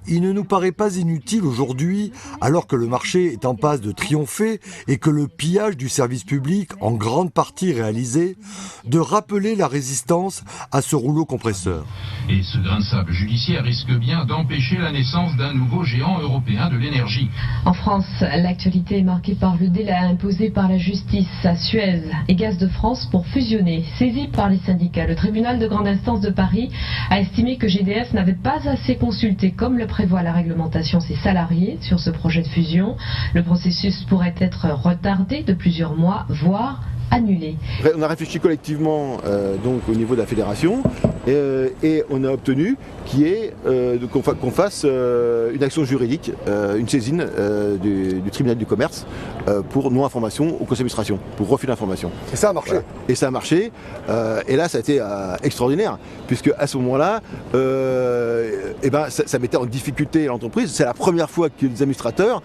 Il ne nous paraît pas inutile aujourd'hui, alors que le marché est en passe de triompher et que le pillage du service public, en grande partie réalisé, de rappeler la résistance à ce rouleau compresseur. Et ce grain de sable judiciaire risque bien d'empêcher la naissance d'un nouveau géant européen de l'énergie. En France, l'actualité est marquée par le délai imposé par la justice à Suez et Gaz de France pour fusionner. Saisi par les syndicats, le tribunal de grande instance de Paris a estimé que GDF n'avait pas assez consulté, comme le prévoit la réglementation, ses salariés sur ce projet de fusion. Le processus pourrait être retardé de plusieurs mois, voire annulé. On a réfléchi collectivement donc au niveau de la fédération et on a obtenu qu'on fasse une action juridique, une saisine du tribunal du commerce pour non-information au conseil d'administration, pour refus d'information. Et ça a marché. Voilà. Et ça a marché. Et là, ça a été extraordinaire, puisque à ce moment-là, ça mettait en difficulté l'entreprise. C'est la première fois que les administrateurs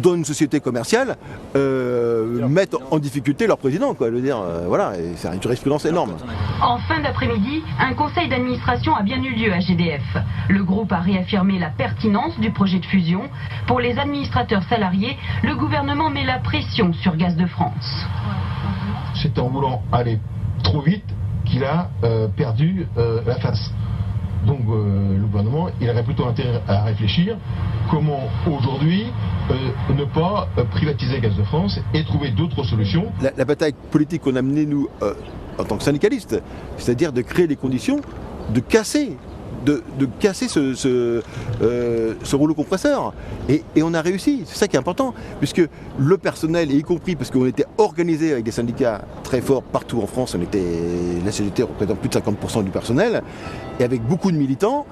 dans une société commerciale mettent en difficulté leur président, quoi. Je veux dire, voilà, et c'est une jurisprudence énorme. En fin d'après-midi, un conseil d'administration a bien eu lieu à GDF. Le groupe a réaffirmé la pertinence du projet de fusion. Pour les administrateurs salariés, le gouvernement met la pression sur Gaz de France. C'est en voulant aller trop vite qu'il a perdu la face. Donc le gouvernement, il aurait plutôt intérêt à réfléchir comment aujourd'hui ne pas privatiser Gaz de France et trouver d'autres solutions. La bataille politique qu'on a menée nous en tant que syndicalistes, c'est-à-dire de créer les conditions de casser ce rouleau compresseur. Et on a réussi, c'est ça qui est important, puisque le personnel, y compris parce qu'on était organisé avec des syndicats très forts partout en France, la CGT représente plus de 50% du personnel, et avec beaucoup de militants,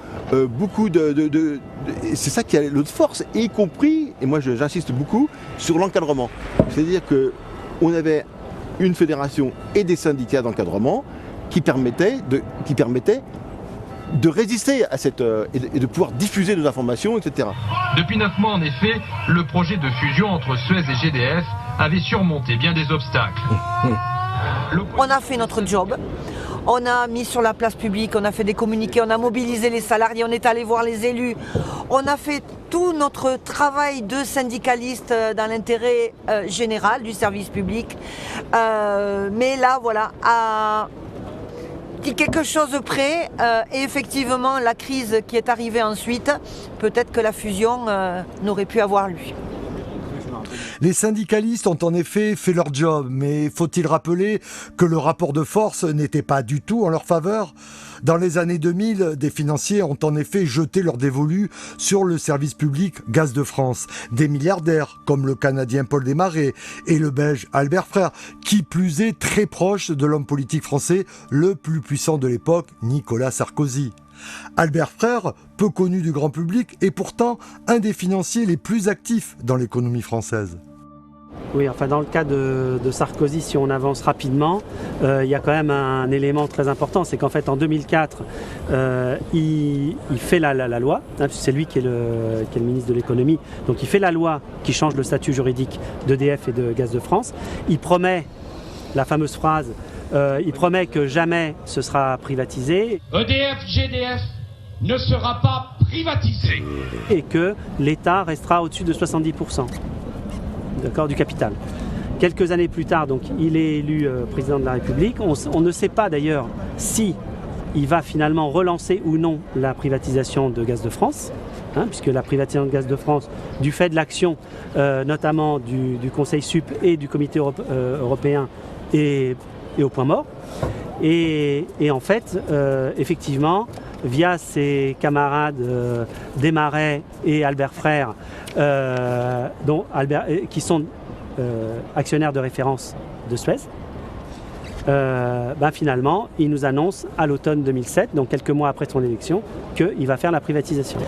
c'est ça qui a l'autre force, y compris, et moi j'insiste beaucoup, sur l'encadrement. C'est-à-dire qu'on avait une fédération et des syndicats d'encadrement qui permettaient de résister à et de pouvoir diffuser nos informations, etc. Depuis 9 mois, en effet, le projet de fusion entre Suez et GDF avait surmonté bien des obstacles. On a fait notre job. On a mis sur la place publique, on a fait des communiqués, on a mobilisé les salariés, on est allé voir les élus. On a fait tout notre travail de syndicaliste dans l'intérêt général du service public. Mais là, voilà, à quelque chose près, et effectivement, la crise qui est arrivée ensuite, peut-être que la fusion n'aurait pu avoir lieu. Les syndicalistes ont en effet fait leur job, mais faut-il rappeler que le rapport de force n'était pas du tout en leur faveur ? Dans les années 2000, des financiers ont en effet jeté leur dévolu sur le service public Gaz de France. Des milliardaires, comme le Canadien Paul Desmarais et le Belge Albert Frère, qui plus est très proche de l'homme politique français le plus puissant de l'époque, Nicolas Sarkozy. Albert Frère, peu connu du grand public, est pourtant un des financiers les plus actifs dans l'économie française. Oui, enfin dans le cas de Sarkozy, si on avance rapidement, il y a quand même un élément très important, c'est qu'en fait en 2004, il fait la loi, hein, c'est lui qui est le ministre de l'économie, donc il fait la loi qui change le statut juridique d'EDF et de Gaz de France. Il promet la fameuse phrase, il promet que jamais ce sera privatisé. EDF, GDF ne sera pas privatisé. Et que l'État restera au-dessus de 70%. D'accord, du capital. Quelques années plus tard, donc, il est élu président de la République. On ne sait pas d'ailleurs si il va finalement relancer ou non la privatisation de Gaz de France, hein, puisque la privatisation de Gaz de France, du fait de l'action notamment du Conseil sup et du Comité européen, est au point mort. Et en fait, effectivement, via ses camarades Desmarais et Albert Frère, qui sont actionnaires de référence de Suez, finalement, il nous annonce à l'automne 2007, donc quelques mois après son élection, qu'il va faire la privatisation.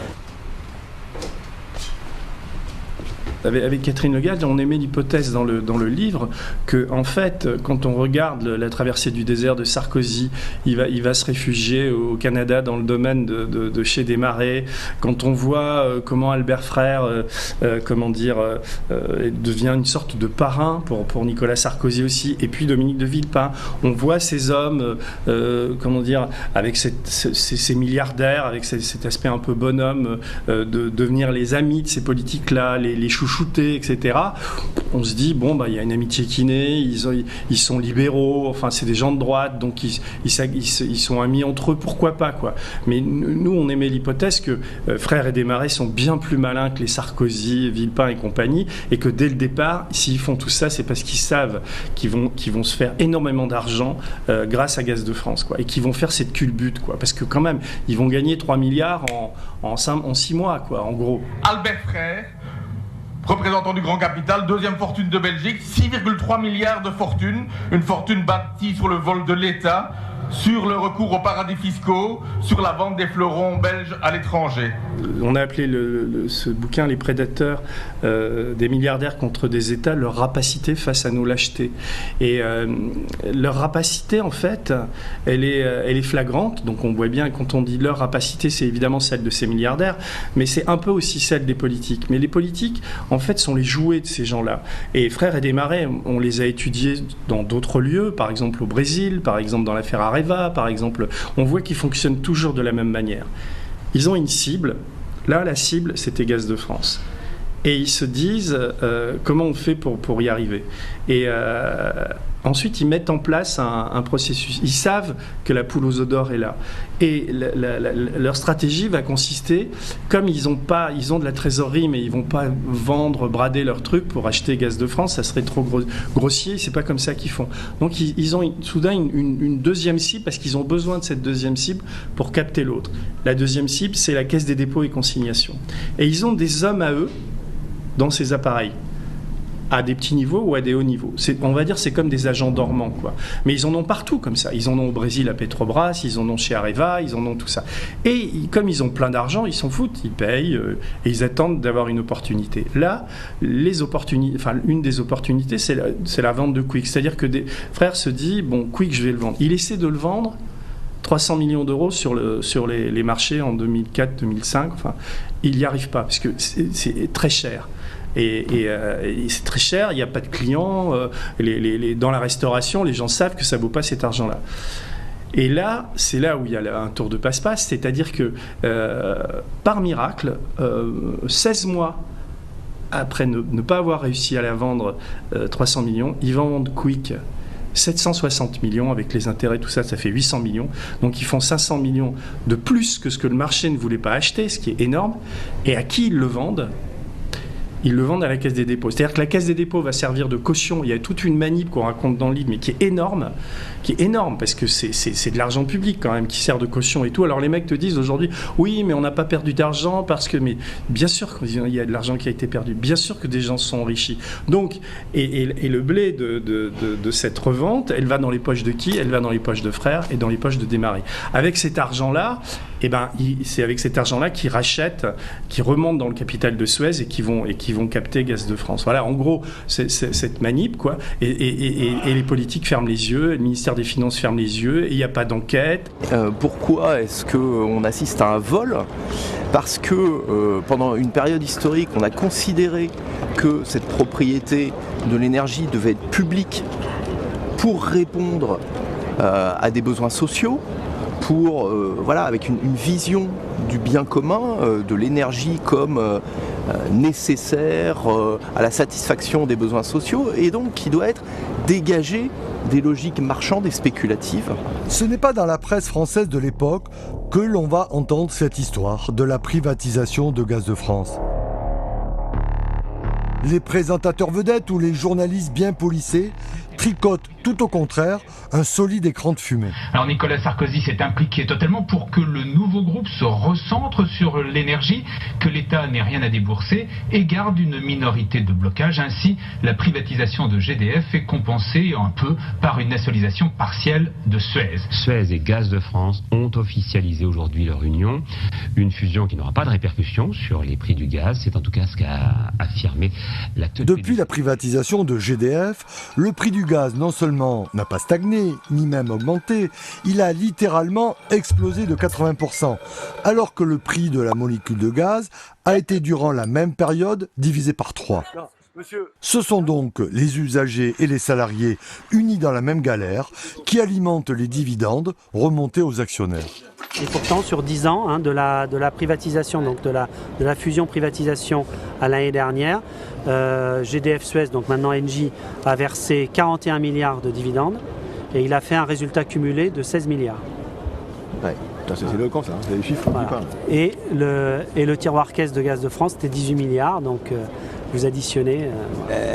Avec Catherine Legall, on émet l'hypothèse dans le livre que, en fait, quand on regarde la traversée du désert de Sarkozy, il va se réfugier au Canada dans le domaine de chez Desmarais. Quand on voit comment Albert Frère, devient une sorte de parrain pour Nicolas Sarkozy aussi, et puis Dominique de Villepin, on voit ces hommes, avec ces milliardaires, avec cet aspect un peu bonhomme, de devenir les amis de ces politiques-là, les chouchous, etc. On se dit, il y a une amitié qui naît, ils sont libéraux, enfin c'est des gens de droite, donc ils sont amis entre eux, pourquoi pas, quoi. Mais nous, on émet l'hypothèse que Frère et Desmarais sont bien plus malins que les Sarkozy, Villepin et compagnie, et que dès le départ, s'ils font tout ça, c'est parce qu'ils savent qu'ils vont se faire énormément d'argent grâce à Gaz de France, quoi, et qu'ils vont faire cette culbute, quoi, parce que quand même, ils vont gagner 3 milliards en 6 mois, quoi, en gros. Albert Frère, représentant du grand capital, deuxième fortune de Belgique, 6,3 milliards de fortune, une fortune bâtie sur le vol de l'État, sur le recours aux paradis fiscaux, sur la vente des fleurons belges à l'étranger. On a appelé ce bouquin « Les prédateurs des milliardaires contre des États, leur rapacité face à nos lâchetés ». Et leur rapacité, en fait, elle est flagrante. Donc on voit bien, quand on dit leur rapacité, c'est évidemment celle de ces milliardaires, mais c'est un peu aussi celle des politiques. Mais les politiques, en fait, sont les jouets de ces gens-là. Et Frère et Desmarais, on les a étudiés dans d'autres lieux, par exemple au Brésil, par exemple dans l'affaire Areva, par exemple. On voit qu'ils fonctionnent toujours de la même manière. Ils ont une cible. Là, la cible, c'était Gaz de France. Et ils se disent comment on fait pour y arriver. Et ensuite, ils mettent en place un processus. Ils savent que la poule aux œufs d'or est là. Et leur stratégie va consister, comme ils ont de la trésorerie, mais ils ne vont pas brader leur truc pour acheter Gaz de France, ça serait trop grossier, c'est pas comme ça qu'ils font. Donc ils ont soudain une deuxième cible, parce qu'ils ont besoin de cette deuxième cible pour capter l'autre. La deuxième cible, c'est la Caisse des dépôts et consignations. Et ils ont des hommes à eux dans ces appareils, à des petits niveaux ou à des hauts niveaux. On va dire c'est comme des agents dormants, quoi. Mais ils en ont partout comme ça. Ils en ont au Brésil à Petrobras, ils en ont chez Areva, ils en ont tout ça. Et comme ils ont plein d'argent, ils s'en foutent, ils payent et ils attendent d'avoir une opportunité. Là, une des opportunités, c'est la vente de Quick. C'est-à-dire que des frères se disent, bon, Quick, je vais le vendre. Il essaie de le vendre 300 millions d'euros sur les marchés en 2004-2005. Enfin, il n'y arrive pas parce que c'est très cher. Et c'est très cher, il n'y a pas de clients. Dans la restauration, les gens savent que ça ne vaut pas cet argent-là. Et là, c'est là où il y a un tour de passe-passe, c'est-à-dire que, par miracle, 16 mois après ne pas avoir réussi à la vendre 300 millions, ils vendent Quick 760 millions, avec les intérêts, tout ça, ça fait 800 millions. Donc ils font 500 millions de plus que ce que le marché ne voulait pas acheter, ce qui est énorme. Et à qui ils le vendent ? ils le vendent à la Caisse des dépôts. C'est-à-dire que la Caisse des dépôts va servir de caution. Il y a toute une manip qu'on raconte dans le livre, mais qui est énorme, parce que c'est de l'argent public quand même qui sert de caution et tout. Alors les mecs te disent aujourd'hui, oui, mais on n'a pas perdu d'argent parce que, mais bien sûr qu'il y a de l'argent qui a été perdu, bien sûr que des gens se sont enrichis. Donc, et le blé de cette revente, elle va dans les poches de qui? Elle va dans les poches de Frères et dans les poches de Desmarais. Avec cet argent-là, c'est avec cet argent-là qu'ils rachètent, qui remontent dans le capital de Suez et qui vont capter Gaz de France. Voilà, en gros, c'est cette manip, quoi. Et les politiques ferment les yeux, le ministère des Finances ferme les yeux, et il n'y a pas d'enquête. Pourquoi est-ce qu'on assiste à un vol? Parce que pendant une période historique, on a considéré que cette propriété de l'énergie devait être publique pour répondre à des besoins sociaux, avec une vision du bien commun, de l'énergie comme nécessaire à la satisfaction des besoins sociaux, et donc qui doit être dégagée des logiques marchandes et spéculatives. Ce n'est pas dans la presse française de l'époque que l'on va entendre cette histoire de la privatisation de Gaz de France. Les présentateurs vedettes ou les journalistes bien polissés tricotent tout au contraire un solide écran de fumée. Alors Nicolas Sarkozy s'est impliqué totalement pour que le nouveau groupe se recentre sur l'énergie, que l'État n'ait rien à débourser et garde une minorité de blocage. Ainsi, la privatisation de GDF est compensée un peu par une nationalisation partielle de Suez. Suez et Gaz de France ont officialisé aujourd'hui leur union, une fusion qui n'aura pas de répercussions sur les prix du gaz. C'est en tout cas ce qu'a affirmé l'acteur. Depuis la privatisation de GDF, le prix du gaz non seulement n'a pas stagné, ni même augmenté, il a littéralement explosé de 80%, alors que le prix de la molécule de gaz a été durant la même période divisé par 3. Ce sont donc les usagers et les salariés unis dans la même galère qui alimentent les dividendes remontés aux actionnaires. Et pourtant, sur 10 ans de la privatisation, donc de la fusion-privatisation à l'année dernière, GDF Suez, donc maintenant Engie, a versé 41 milliards de dividendes et il a fait un résultat cumulé de 16 milliards. Ouais, c'est éloquent ça, c'est les chiffres qui parlent. Et le tiroir caisse de Gaz de France, c'était 18 milliards, donc vous additionnez.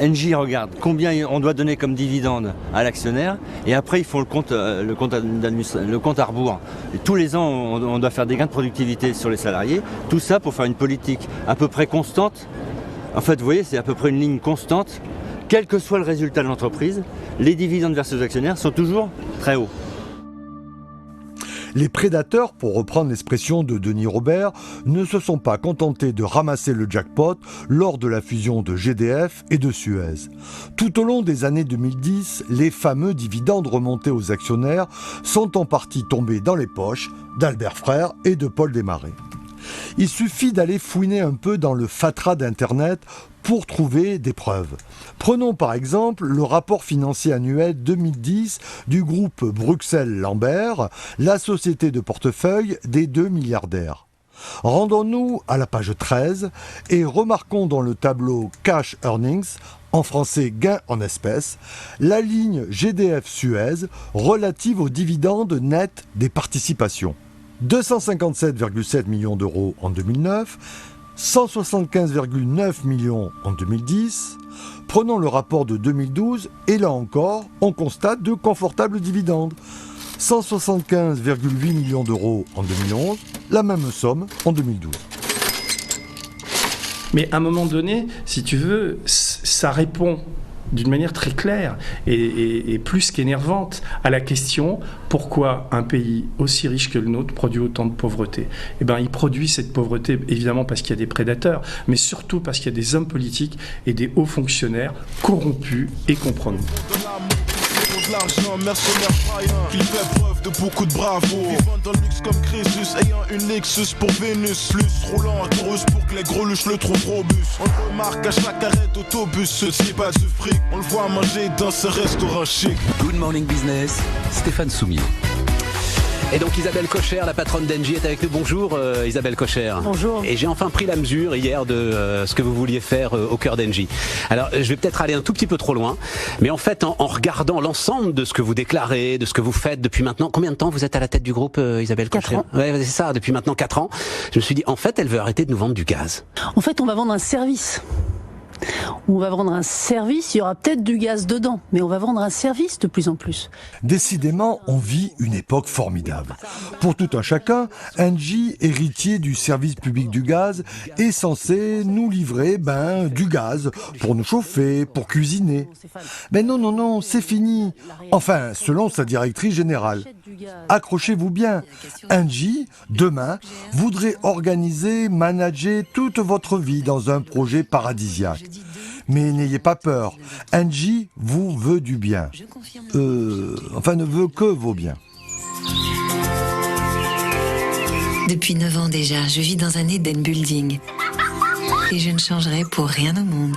Engie regarde combien on doit donner comme dividende à l'actionnaire et après ils font le compte à rebours. Et tous les ans on doit faire des gains de productivité sur les salariés, tout ça pour faire une politique à peu près constante. En fait vous voyez c'est à peu près une ligne constante, quel que soit le résultat de l'entreprise, les dividendes versés aux actionnaires sont toujours très hauts. Les prédateurs, pour reprendre l'expression de Denis Robert, ne se sont pas contentés de ramasser le jackpot lors de la fusion de GDF et de Suez. Tout au long des années 2010, les fameux dividendes remontés aux actionnaires sont en partie tombés dans les poches d'Albert Frère et de Paul Desmarais. Il suffit d'aller fouiner un peu dans le fatras d'Internet pour trouver des preuves. Prenons par exemple le rapport financier annuel 2010 du groupe Bruxelles-Lambert, la société de portefeuille des 2 milliardaires. Rendons-nous à la page 13 et remarquons dans le tableau Cash Earnings, en français gain en espèces, la ligne GDF-Suez relative aux dividendes nets des participations. 257,7 millions d'euros en 2009, 175,9 millions en 2010. Prenons le rapport de 2012 et là encore, on constate de confortables dividendes. 175,8 millions d'euros en 2011, la même somme en 2012. Mais à un moment donné, si tu veux, ça répond d'une manière très claire et plus qu'énervante à la question pourquoi un pays aussi riche que le nôtre produit autant de pauvreté. Eh bien, il produit cette pauvreté évidemment parce qu'il y a des prédateurs, mais surtout parce qu'il y a des hommes politiques et des hauts fonctionnaires corrompus et compromis. L'argent, mercenaire païen, il fait preuve de beaucoup de bravoure. Vivant dans le luxe comme Crésus, ayant une Lexus pour Vénus. Plus roulant à Taurus pour que les gros luches le trouvent robuste. On le remarque à chaque arrêt d'autobus, ceci pas du fric. On le voit manger dans ce restaurant chic. Good Morning Business, Stéphane Soumier. Et donc Isabelle Kocher, la patronne d'Engie, est avec nous. Bonjour Isabelle Kocher. Bonjour. Et j'ai enfin pris la mesure hier de ce que vous vouliez faire au cœur d'Engie. Alors je vais peut-être aller un tout petit peu trop loin, mais en fait en regardant l'ensemble de ce que vous déclarez, de ce que vous faites depuis maintenant, combien de temps vous êtes à la tête du groupe Isabelle Kocher? 4 ans. Ouais, c'est ça, depuis maintenant 4 ans. Je me suis dit en fait elle veut arrêter de nous vendre du gaz. En fait on va vendre un service. On va vendre un service, il y aura peut-être du gaz dedans, mais on va vendre un service de plus en plus. Décidément, on vit une époque formidable. Pour tout un chacun, Engie, héritier du service public du gaz, est censé nous livrer du gaz pour nous chauffer, pour cuisiner. Mais non, c'est fini. Enfin, selon sa directrice générale. Accrochez-vous bien. Engie, demain, voudrait organiser, manager toute votre vie dans un projet paradisiaque. Mais n'ayez pas peur, Engie vous veut du bien. Ne veut que vos biens. Depuis 9 ans déjà, je vis dans un Eden Building. Et je ne changerai pour rien au monde.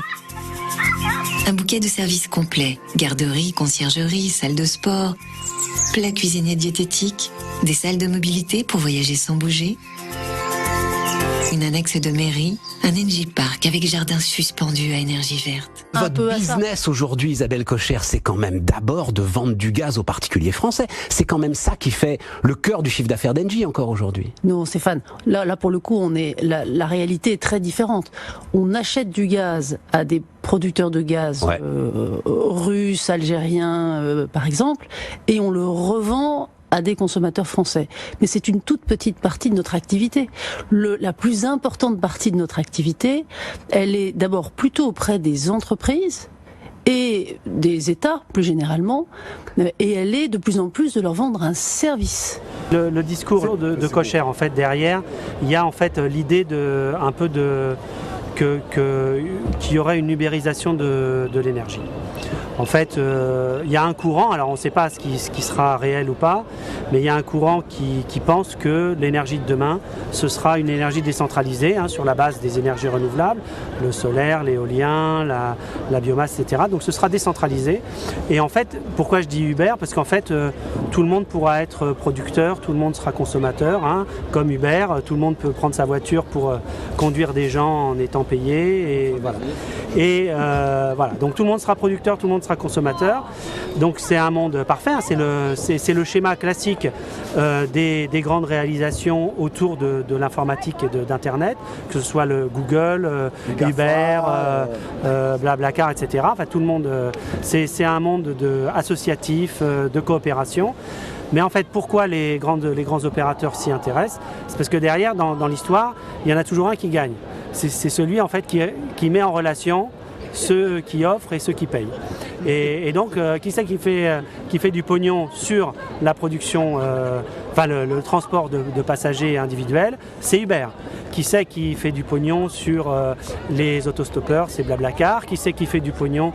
Un bouquet de services complets. Garderie, conciergerie, salle de sport, plats cuisinés diététiques, des salles de mobilité pour voyager sans bouger, une annexe de mairie, un Engie Park avec jardin suspendu à énergie verte. Votre business aujourd'hui, Isabelle Kocher, c'est quand même d'abord de vendre du gaz aux particuliers français. C'est quand même ça qui fait le cœur du chiffre d'affaires d'Engie encore aujourd'hui. Non, Stéphane, là pour le coup, la réalité est très différente. On achète du gaz à des producteurs de gaz russes, algériens, par exemple, et on le revend à des consommateurs français. Mais c'est une toute petite partie de notre activité. La plus importante partie de notre activité, elle est d'abord plutôt auprès des entreprises et des États, plus généralement, et elle est de plus en plus de leur vendre un service. Le discours de Kocher, en fait, derrière, il y a en fait l'idée qu'il y aurait une ubérisation de l'énergie. En fait, il y a un courant, alors on ne sait pas ce qui sera réel ou pas, mais il y a un courant qui pense que l'énergie de demain, ce sera une énergie décentralisée sur la base des énergies renouvelables, le solaire, l'éolien, la biomasse, etc. Donc ce sera décentralisé. Et en fait, pourquoi je dis Uber ? Parce qu'en fait, tout le monde pourra être producteur, tout le monde sera consommateur, comme Uber, tout le monde peut prendre sa voiture pour conduire des gens en étant payé. Et voilà. Voilà. Donc tout le monde sera producteur, tout le monde sera consommateur. Donc c'est un monde parfait, c'est le schéma classique des grandes réalisations autour de l'informatique et d'Internet, que ce soit le Google, Uber, Blablacar, etc. Enfin tout le monde, c'est un monde associatif, de coopération. Mais en fait, pourquoi les grands opérateurs s'y intéressent ? C'est parce que derrière, dans l'histoire, il y en a toujours un qui gagne. C'est celui en fait qui met en relation ceux qui offrent et ceux qui payent. Et donc, qui c'est qui fait du pognon sur la production, le transport de passagers individuels ? C'est Uber. Qui c'est qui fait du pognon sur les autostoppeurs ? C'est Blablacar. Qui c'est qui fait du pognon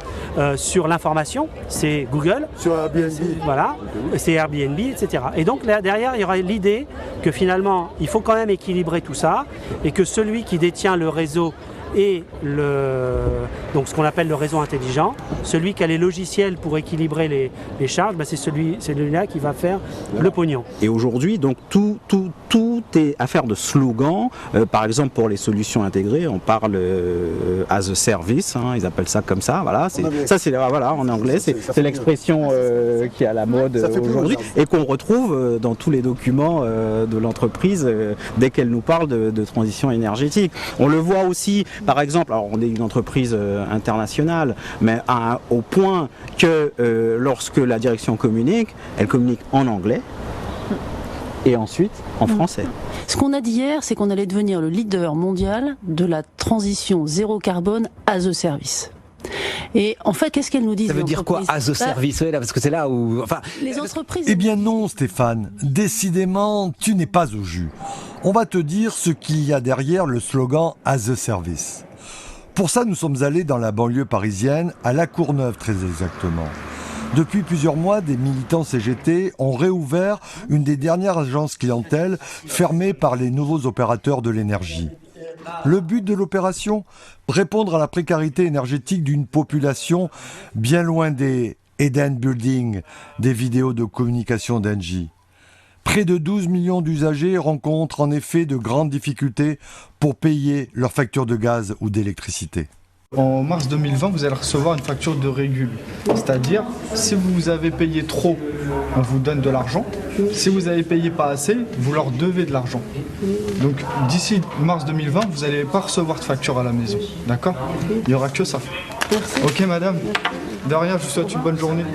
sur l'information ? C'est Google. Sur Airbnb. Voilà, c'est Airbnb, etc. Et donc là, derrière, il y aura l'idée que finalement, il faut quand même équilibrer tout ça et que celui qui détient le réseau et donc ce qu'on appelle le réseau intelligent, celui qui a les logiciels pour équilibrer les charges, c'est celui-là qui va faire le pognon. Et aujourd'hui, donc tout est affaire de slogan. Par exemple, pour les solutions intégrées, on parle as a service, ils appellent ça comme ça. Voilà, en anglais, c'est l'expression qui est à la mode aujourd'hui et qu'on retrouve dans tous les documents de l'entreprise dès qu'elle nous parle de transition énergétique. On le voit aussi. Par exemple, alors on est une entreprise internationale, mais au point que lorsque la direction communique, elle communique en anglais et ensuite en français. Ce qu'on a dit hier, c'est qu'on allait devenir le leader mondial de la transition zéro carbone as a service. Et en fait, qu'est-ce qu'elles nous disent ? Ça veut dire quoi, as a service ? Parce que c'est là où... Les entreprises... Eh bien non, Stéphane. Décidément, tu n'es pas au jus. On va te dire ce qu'il y a derrière le slogan as a service. Pour ça, nous sommes allés dans la banlieue parisienne, à La Courneuve très exactement. Depuis plusieurs mois, des militants CGT ont réouvert une des dernières agences clientèle fermées par les nouveaux opérateurs de l'énergie. Le but de l'opération ? Répondre à la précarité énergétique d'une population bien loin des Eden Building, des vidéos de communication d'Engie. Près de 12 millions d'usagers rencontrent en effet de grandes difficultés pour payer leurs factures de gaz ou d'électricité. En mars 2020, vous allez recevoir une facture de régule. C'est-à-dire, si vous avez payé trop on vous donne de l'argent. Si vous avez payé pas assez, vous leur devez de l'argent. Donc d'ici mars 2020, vous n'allez pas recevoir de facture à la maison. D'accord ? Il n'y aura que ça. Merci. Ok madame. De rien, je vous souhaite une bonne journée.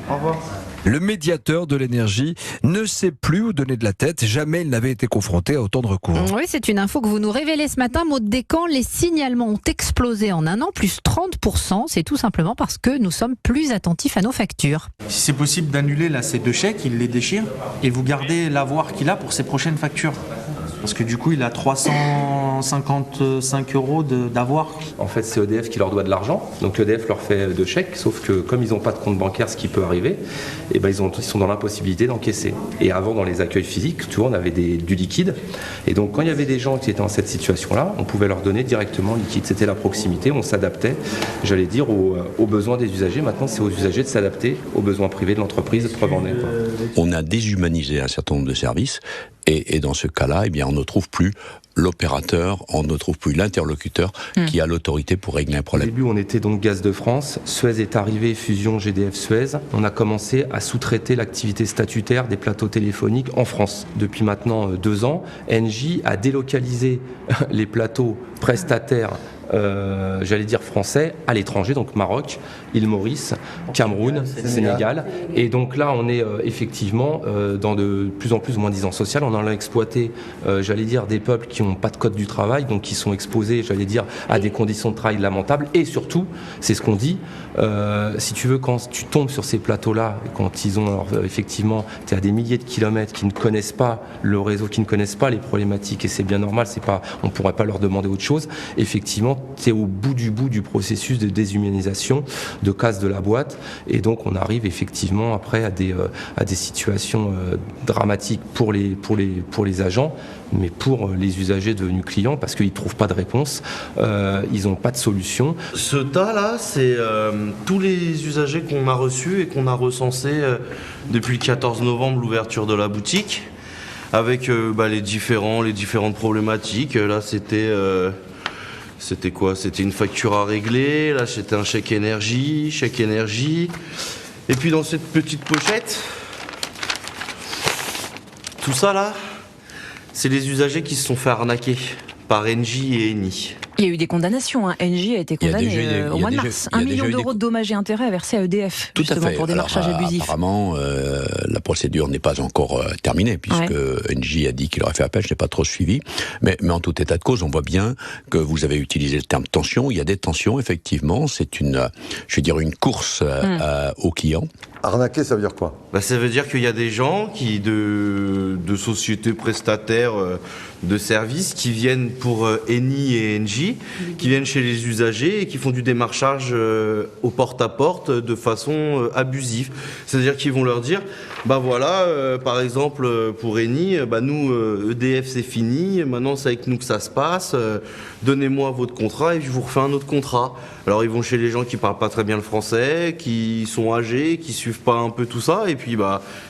Au revoir. Le médiateur de l'énergie ne sait plus où donner de la tête. Jamais il n'avait été confronté à autant de recours. Oui, c'est une info que vous nous révélez ce matin. Maud Descamps, les signalements ont explosé en un an, plus 30%. C'est tout simplement parce que nous sommes plus attentifs à nos factures. Si c'est possible d'annuler là, ces 2 chèques, il les déchire et vous gardez l'avoir qu'il a pour ses prochaines factures. Parce que du coup, il a 355 € d'avoir. En fait, c'est EDF qui leur doit de l'argent. Donc EDF leur fait 2 chèques, sauf que comme ils n'ont pas de compte bancaire, ce qui peut arriver, et ben ils sont dans l'impossibilité d'encaisser. Et avant, dans les accueils physiques, tu vois, on avait du liquide. Et donc, quand il y avait des gens qui étaient dans cette situation-là, on pouvait leur donner directement liquide. C'était la proximité, on s'adaptait, j'allais dire, aux besoins des usagers. Maintenant, c'est aux usagers de s'adapter aux besoins privés de l'entreprise, preuve en est. On a déshumanisé un certain nombre de services. Et dans ce cas-là, eh bien, on ne trouve plus l'opérateur, on ne trouve plus l'interlocuteur qui a l'autorité pour régler un problème. Au début, on était donc Gaz de France. Suez est arrivé, fusion GDF-Suez. On a commencé à sous-traiter l'activité statutaire des plateaux téléphoniques en France. Depuis maintenant 2 ans, Engie a délocalisé les plateaux prestataires j'allais dire français, à l'étranger, donc Maroc, île Maurice, Cameroun, Sénégal. Et donc là, on est effectivement dans de plus en plus moins disant social. On en a exploité, j'allais dire, des peuples qui n'ont pas de code du travail, donc qui sont exposés, j'allais dire, à des conditions de travail lamentables. Et surtout, c'est ce qu'on dit, si tu veux, quand tu tombes sur ces plateaux-là, quand ils ont, alors, effectivement, tu es à des milliers de kilomètres, qui ne connaissent pas le réseau, qui ne connaissent pas les problématiques, et c'est bien normal, on ne pourrait pas leur demander autre chose. Effectivement, tu es au bout du processus de déshumanisation, de casse de la boîte, et donc on arrive effectivement après à des situations dramatiques pour les agents, mais pour les usagers devenus clients, parce qu'ils ne trouvent pas de réponse, ils n'ont pas de solution. Ce tas-là, c'est tous les usagers qu'on a reçus et qu'on a recensés depuis le 14 novembre, l'ouverture de la boutique, avec les différentes problématiques. Là, c'était quoi ? C'était une facture à régler, là c'était un chèque énergie. Et puis dans cette petite pochette, tout ça là, c'est les usagers qui se sont fait arnaquer par Engie et Eni. Il y a eu des condamnations. Engie a été condamné au mois de mars. 1 million d'euros de dommages et intérêts à verser à EDF, justement pour démarchage abusif. Apparemment, la procédure n'est pas encore terminée, puisque Engie a dit qu'il aurait fait appel, je n'ai pas trop suivi. Mais en tout état de cause, on voit bien que vous avez utilisé le terme tension. Il y a des tensions, effectivement. C'est une course aux clients. Arnaquer, ça veut dire quoi ? Ça veut dire qu'il y a des gens de sociétés prestataires de services qui viennent pour Eni et Engie, qui viennent chez les usagers et qui font du démarchage au porte-à-porte de façon abusive. C'est-à-dire qu'ils vont leur dire, par exemple pour Eni, nous EDF c'est fini, maintenant c'est avec nous que ça se passe, donnez-moi votre contrat et je vous refais un autre contrat. Alors ils vont chez les gens qui parlent pas très bien le français, qui sont âgés, qui suivent pas un peu tout ça, et puis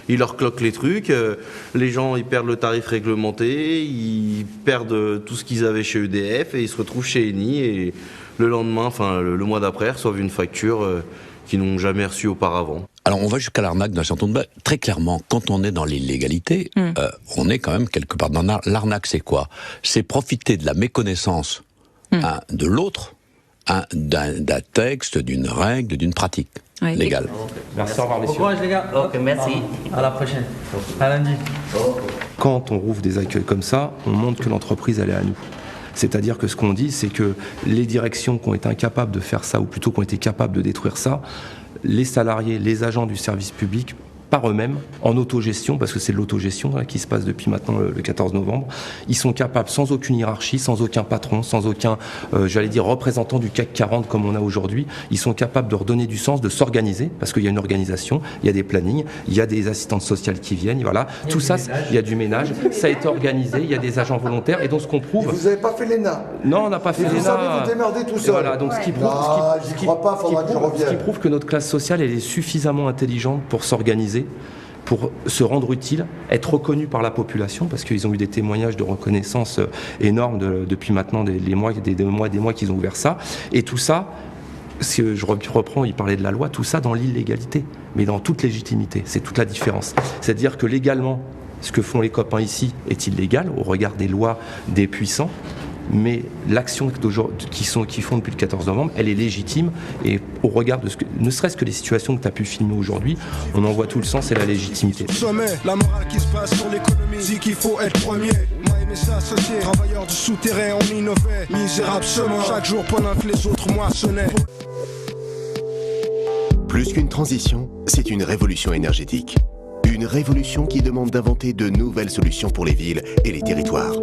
ils leur cloquent les trucs, les gens ils perdent le tarif réglementé, ils perdent tout ce qu'ils avaient chez EDF et ils se retrouvent chez Eni et le lendemain, le mois d'après, reçoivent une facture qu'ils n'ont jamais reçue auparavant. Alors on va jusqu'à l'arnaque d'un certain nombre. Très clairement, quand on est dans l'illégalité, on est quand même quelque part dans l'arnaque. C'est quoi ? C'est profiter de la méconnaissance de l'autre, d'un texte, d'une règle, d'une pratique légale. Merci, au revoir messieurs. Bon courage les gars. Ok, merci. À la prochaine. À lundi. Quand on rouvre des accueils comme ça, on montre que l'entreprise elle est à nous. C'est-à-dire que ce qu'on dit, c'est que les directions qui ont été incapables de faire ça, ou plutôt qui ont été capables de détruire ça, les salariés, les agents du service public, par eux-mêmes, en autogestion, parce que c'est de l'autogestion qui se passe depuis maintenant le 14 novembre, ils sont capables, sans aucune hiérarchie, sans aucun patron, sans aucun, représentant du CAC 40 comme on a aujourd'hui, ils sont capables de redonner du sens, de s'organiser, parce qu'il y a une organisation, il y a des plannings, il y a des assistantes sociales qui viennent, voilà. Tout ça, il y a du ménage, ça a été organisé, il y a des agents volontaires, et donc ce qu'on prouve... Vous n'avez pas fait l'ENA ? Non, on n'a pas fait l'ENA. Vous savez vous démerder tout seul. Voilà, donc ce qui prouve que notre classe sociale, elle est suffisamment intelligente pour s'organiser, pour se rendre utile, être reconnu par la population, parce qu'ils ont eu des témoignages de reconnaissance énormes depuis maintenant des mois qu'ils ont ouvert ça. Et tout ça, Si je reprends, il parlait de la loi, tout ça dans l'illégalité, mais dans toute légitimité, c'est toute la différence. C'est-à-dire que légalement, ce que font les copains ici est illégal au regard des lois des puissants, mais l'action qu'ils font depuis le 14 novembre, elle est légitime, et au regard de ne serait-ce que les situations que tu as pu filmer aujourd'hui, on en voit tout le sens et la légitimité. Sommet, la morale qui se passe sur l'économie, dit qu'il faut être premier. Moi aimé s'associer, travailleurs du souterrain, on innovait, misérable seulement, chaque jour pendant que les autres moissonnaient. Plus qu'une transition, c'est une révolution énergétique. Une révolution qui demande d'inventer de nouvelles solutions pour les villes et les territoires.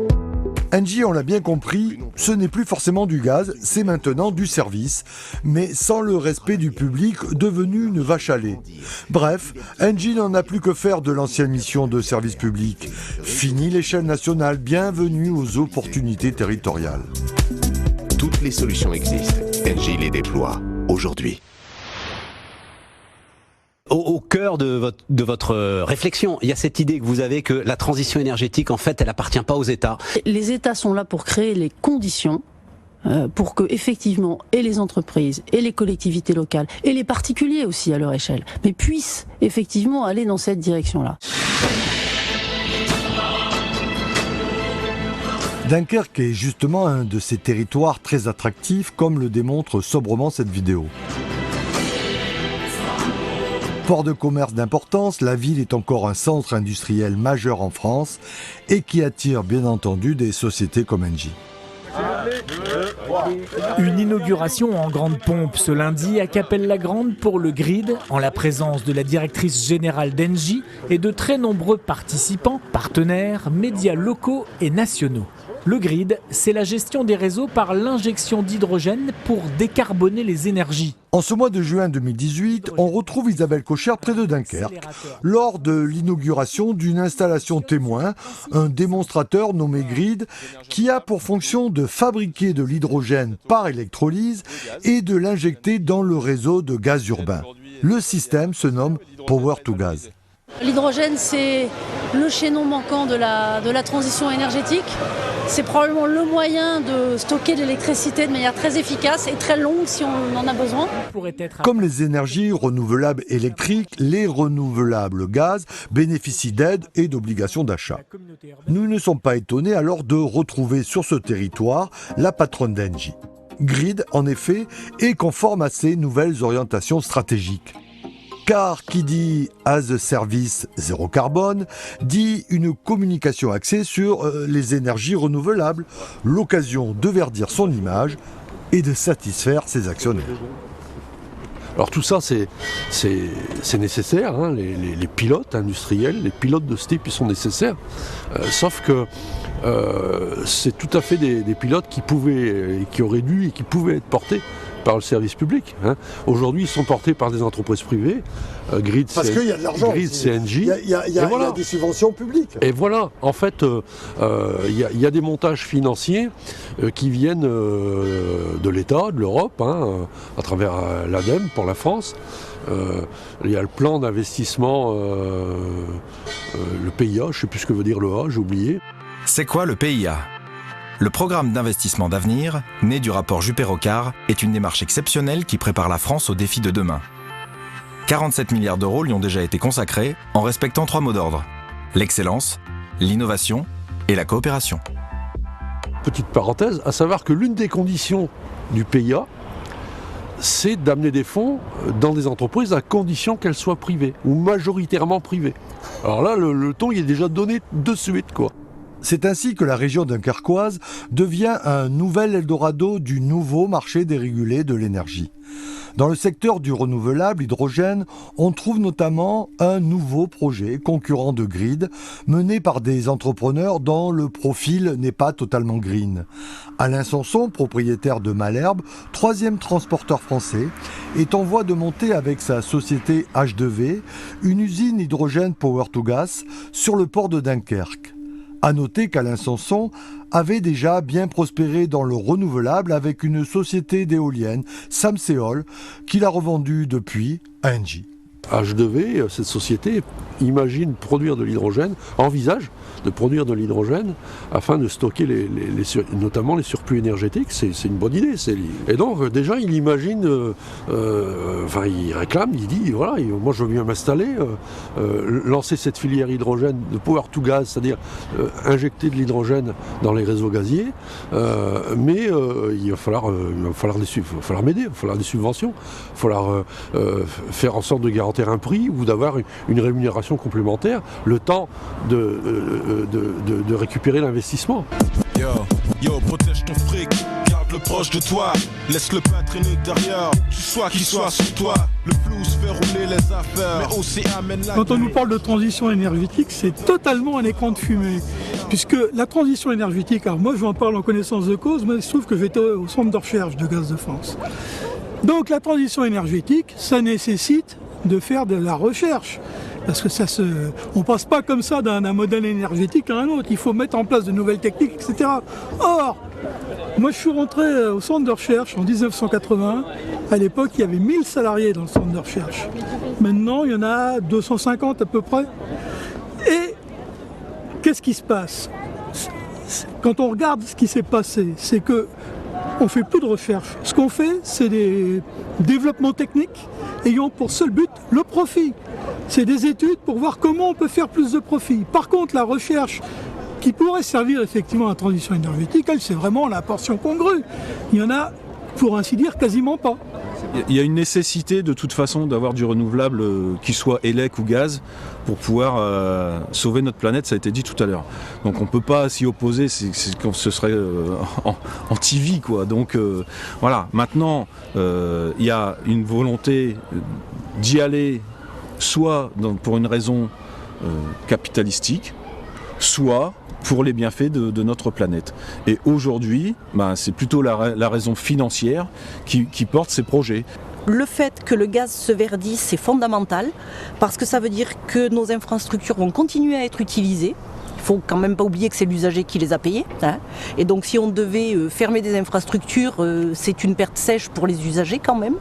Engie, on l'a bien compris, ce n'est plus forcément du gaz, c'est maintenant du service, mais sans le respect du public devenu une vache à lait. Bref, Engie n'en a plus que faire de l'ancienne mission de service public. Fini l'échelle nationale, bienvenue aux opportunités territoriales. Toutes les solutions existent, Engie les déploie aujourd'hui. Au cœur de votre réflexion, il y a cette idée que vous avez que la transition énergétique, en fait, elle appartient pas aux États. Les États sont là pour créer les conditions pour que, effectivement, et les entreprises, et les collectivités locales, et les particuliers aussi à leur échelle, mais puissent effectivement aller dans cette direction-là. Dunkerque est justement un de ces territoires très attractifs, comme le démontre sobrement cette vidéo. Port de commerce d'importance, la ville est encore un centre industriel majeur en France et qui attire bien entendu des sociétés comme Engie. Une inauguration en grande pompe ce lundi à Cappelle-la-Grande pour le Grid, en la présence de la directrice générale d'Engie et de très nombreux participants, partenaires, médias locaux et nationaux. Le Grid, c'est la gestion des réseaux par l'injection d'hydrogène pour décarboner les énergies. En ce mois de juin 2018, on retrouve Isabelle Cocher près de Dunkerque, lors de l'inauguration d'une installation témoin, un démonstrateur nommé Grid, qui a pour fonction de fabriquer de l'hydrogène par électrolyse et de l'injecter dans le réseau de gaz urbain. Le système se nomme Power2Gas. L'hydrogène, c'est le chaînon manquant de la transition énergétique. C'est probablement le moyen de stocker de l'électricité de manière très efficace et très longue si on en a besoin. Comme les énergies renouvelables électriques, les renouvelables gaz bénéficient d'aides et d'obligations d'achat. Nous ne sommes pas étonnés alors de retrouver sur ce territoire la patronne d'Engie. Grid, en effet, est conforme à ces nouvelles orientations stratégiques. Car qui dit as a service zéro carbone, dit une communication axée sur les énergies renouvelables, l'occasion de verdir son image et de satisfaire ses actionnaires. Alors tout ça, c'est nécessaire, hein, les pilotes industriels, les pilotes de ce type, ils sont nécessaires, sauf que c'est tout à fait des pilotes qui auraient dû et qui pouvaient être portés par le service public. Hein. Aujourd'hui, ils sont portés par des entreprises privées. Grid, parce qu'il y a de l'argent. Grid, c'est Engie. Il y a des subventions publiques. Et voilà, en fait, il y a des montages financiers qui viennent de l'État, de l'Europe, hein, à travers l'ADEME pour la France. Il y a le plan d'investissement, le PIA, je ne sais plus ce que veut dire le A, j'ai oublié. C'est quoi le PIA ? Le programme d'investissement d'avenir, né du rapport Juppé-Rocard, est une démarche exceptionnelle qui prépare la France aux défis de demain. 47 milliards d'euros lui ont déjà été consacrés en respectant 3 mots d'ordre. L'excellence, l'innovation et la coopération. Petite parenthèse, à savoir que l'une des conditions du PIA, c'est d'amener des fonds dans des entreprises à condition qu'elles soient privées, ou majoritairement privées. Alors là, le ton il est déjà donné de suite, quoi. C'est ainsi que la région dunkerquoise devient un nouvel Eldorado du nouveau marché dérégulé de l'énergie. Dans le secteur du renouvelable hydrogène, on trouve notamment un nouveau projet concurrent de Grid, mené par des entrepreneurs dont le profil n'est pas totalement green. Alain Sanson, propriétaire de Malherbe, 3e transporteur français, est en voie de monter avec sa société H2V une usine hydrogène Power2Gas sur le port de Dunkerque. À noter qu'Alain Sanson avait déjà bien prospéré dans le renouvelable avec une société d'éoliennes, Samseol, qu'il a revendue depuis à Engie. H2V, cette société, imagine produire de l'hydrogène, envisage de produire de l'hydrogène afin de stocker notamment les surplus énergétiques. C'est une bonne idée. Et donc déjà il imagine, il réclame, il dit voilà, moi je veux bien m'installer, lancer cette filière hydrogène de power to gas, c'est-à-dire injecter de l'hydrogène dans les réseaux gaziers, mais il va falloir m'aider, il va falloir des subventions, il va falloir faire en sorte de garantir un prix ou d'avoir une rémunération complémentaire, le temps de récupérer l'investissement. Yo, protège ton fric, garde-le proche de toi, laisse-le pas traîner derrière, tu sois qui soit sur toi, le flouze fait rouler les affaires, mais aussi amène la... Quand on nous parle de transition énergétique, c'est totalement un écran de fumée, puisque la transition énergétique, alors moi je vous en parle en connaissance de cause, mais il se trouve que j'étais au centre de recherche de Gaz de France. Donc la transition énergétique, ça nécessite de faire de la recherche. Parce que on ne passe pas comme ça d'un modèle énergétique à un autre. Il faut mettre en place de nouvelles techniques, etc. Or, moi je suis rentré au centre de recherche en 1980. À l'époque, il y avait 1000 salariés dans le centre de recherche. Maintenant, il y en a 250 à peu près. Et qu'est-ce qui se passe? Quand on regarde ce qui s'est passé, c'est que on ne fait plus de recherche. Ce qu'on fait, c'est des développements techniques ayant pour seul but le profit. C'est des études pour voir comment on peut faire plus de profit. Par contre, la recherche qui pourrait servir effectivement à la transition énergétique, elle, c'est vraiment la portion congrue. Il y en a, pour ainsi dire, quasiment pas. Il y a une nécessité de toute façon d'avoir du renouvelable, qu'il soit élec ou gaz, pour pouvoir sauver notre planète, ça a été dit tout à l'heure. Donc on ne peut pas s'y opposer, ce serait anti-vie, quoi. Donc voilà, maintenant il y a une volonté d'y aller, soit pour une raison capitalistique, soit pour les bienfaits de notre planète. Et aujourd'hui, c'est plutôt la raison financière qui porte ces projets. Le fait que le gaz se verdisse, c'est fondamental, parce que ça veut dire que nos infrastructures vont continuer à être utilisées. Il ne faut quand même pas oublier que c'est l'usager qui les a payées. Et donc si on devait fermer des infrastructures, c'est une perte sèche pour les usagers quand même,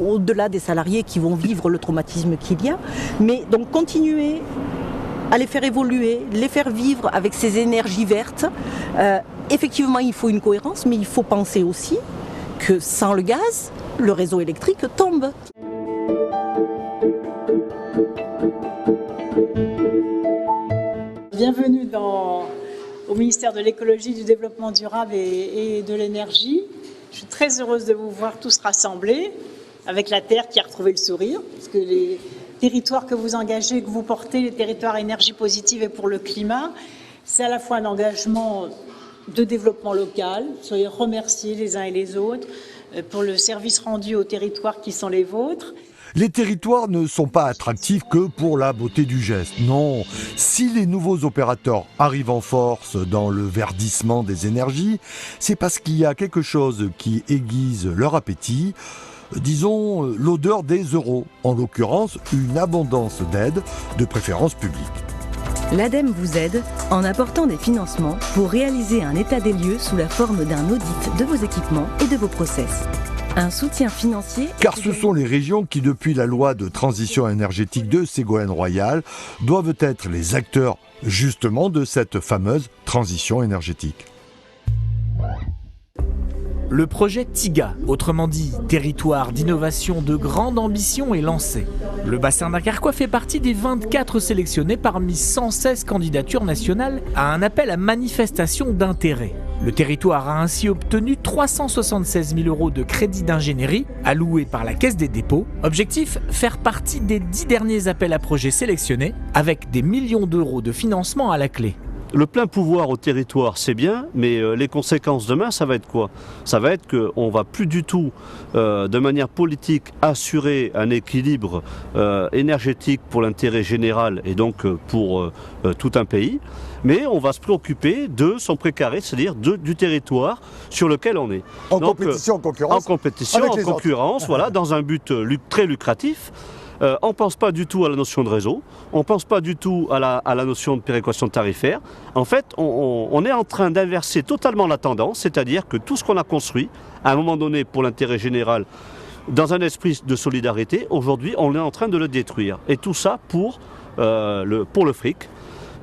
au-delà des salariés qui vont vivre le traumatisme qu'il y a. Mais donc continuer à les faire évoluer, les faire vivre avec ces énergies vertes. Effectivement, il faut une cohérence, mais il faut penser aussi que sans le gaz, le réseau électrique tombe. Bienvenue au ministère de l'écologie, du développement durable et de l'énergie. Je suis très heureuse de vous voir tous rassemblés, avec la Terre qui a retrouvé le sourire, parce que les territoires que vous engagez, que vous portez, les territoires énergie positive et pour le climat, c'est à la fois un engagement de développement local. Soyez remerciés les uns et les autres pour le service rendu aux territoires qui sont les vôtres. Les territoires ne sont pas attractifs que pour la beauté du geste. Non, si les nouveaux opérateurs arrivent en force dans le verdissement des énergies, c'est parce qu'il y a quelque chose qui aiguise leur appétit. Disons, l'odeur des euros, en l'occurrence une abondance d'aides, de préférence publique. L'ADEME vous aide en apportant des financements pour réaliser un état des lieux sous la forme d'un audit de vos équipements et de vos process. Un soutien financier... Car ce sont les régions qui, depuis la loi de transition énergétique de Ségolène Royal, doivent être les acteurs justement de cette fameuse transition énergétique. Le projet TIGA, autrement dit Territoire d'innovation de grande ambition, est lancé. Le bassin dunkerquois fait partie des 24 sélectionnés parmi 116 candidatures nationales à un appel à manifestation d'intérêt. Le territoire a ainsi obtenu 376 000 € de crédit d'ingénierie alloués par la Caisse des dépôts. Objectif, faire partie des 10 derniers appels à projets sélectionnés avec des millions d'euros de financement à la clé. Le plein pouvoir au territoire, c'est bien, mais les conséquences demain, ça va être quoi? Ça va être qu'on ne va plus du tout, de manière politique, assurer un équilibre énergétique pour l'intérêt général et donc pour tout un pays, mais on va se préoccuper de son précaré, c'est-à-dire du territoire sur lequel on est. En compétition, en concurrence. En compétition, en concurrence, voilà, dans un but très lucratif. On ne pense pas du tout à la notion de réseau, on ne pense pas du tout à la notion de péréquation tarifaire. En fait, on est en train d'inverser totalement la tendance, c'est-à-dire que tout ce qu'on a construit, à un moment donné, pour l'intérêt général, dans un esprit de solidarité, aujourd'hui, on est en train de le détruire. Et tout ça pour le fric.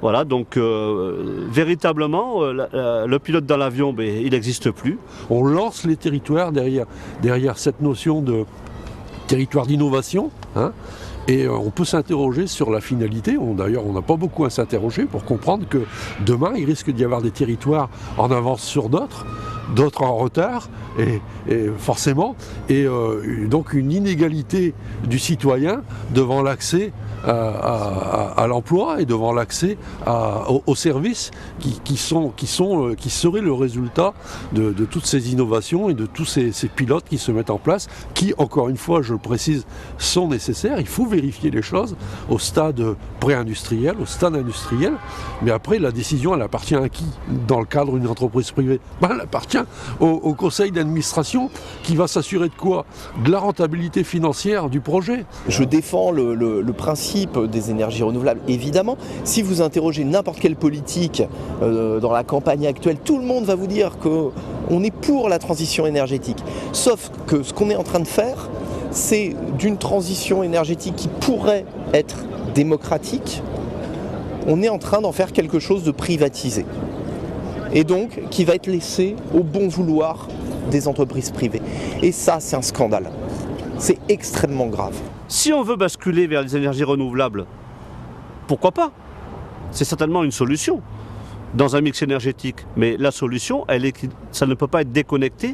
Voilà, donc véritablement, le pilote dans l'avion, il n'existe plus. On lance les territoires derrière cette notion de territoire d'innovation, hein, et on peut s'interroger sur la finalité. D'ailleurs, on n'a pas beaucoup à s'interroger pour comprendre que demain, il risque d'y avoir des territoires en avance sur d'autres en retard, et forcément, et donc une inégalité du citoyen devant l'accès à l'emploi et devant l'accès aux services qui seraient le résultat de toutes ces innovations et de tous ces pilotes qui se mettent en place, qui, encore une fois, je le précise, sont nécessaires. Il faut vérifier les choses au stade pré-industriel, au stade industriel, mais après, la décision, elle appartient à qui dans le cadre d'une entreprise privée? Elle appartient au conseil d'administration qui va s'assurer de quoi? De la rentabilité financière du projet. Je défends le principe des énergies renouvelables, évidemment. Si vous interrogez n'importe quelle politique dans la campagne actuelle, tout le monde va vous dire qu'on est pour la transition énergétique. Sauf que ce qu'on est en train de faire, c'est d'une transition énergétique qui pourrait être démocratique, on est en train d'en faire quelque chose de privatisé. Et donc qui va être laissé au bon vouloir des entreprises privées. Et ça, c'est un scandale. C'est extrêmement grave. Si on veut basculer vers les énergies renouvelables, pourquoi pas? C'est certainement une solution dans un mix énergétique. Mais la solution, ça ne peut pas être déconnecté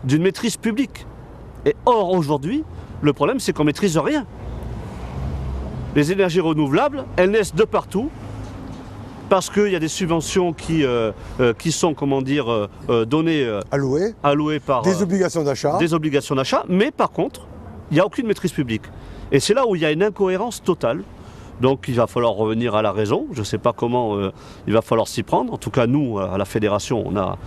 d'une maîtrise publique. Et or, aujourd'hui, le problème, c'est qu'on ne maîtrise rien. Les énergies renouvelables, elles naissent de partout, parce qu'il y a des subventions qui sont, comment dire, données, allouées par des obligations d'achat. Des obligations d'achat, mais par contre, il n'y a aucune maîtrise publique. Et c'est là où il y a une incohérence totale. Donc il va falloir revenir à la raison. Je ne sais pas comment il va falloir s'y prendre. En tout cas, nous, à la Fédération, on a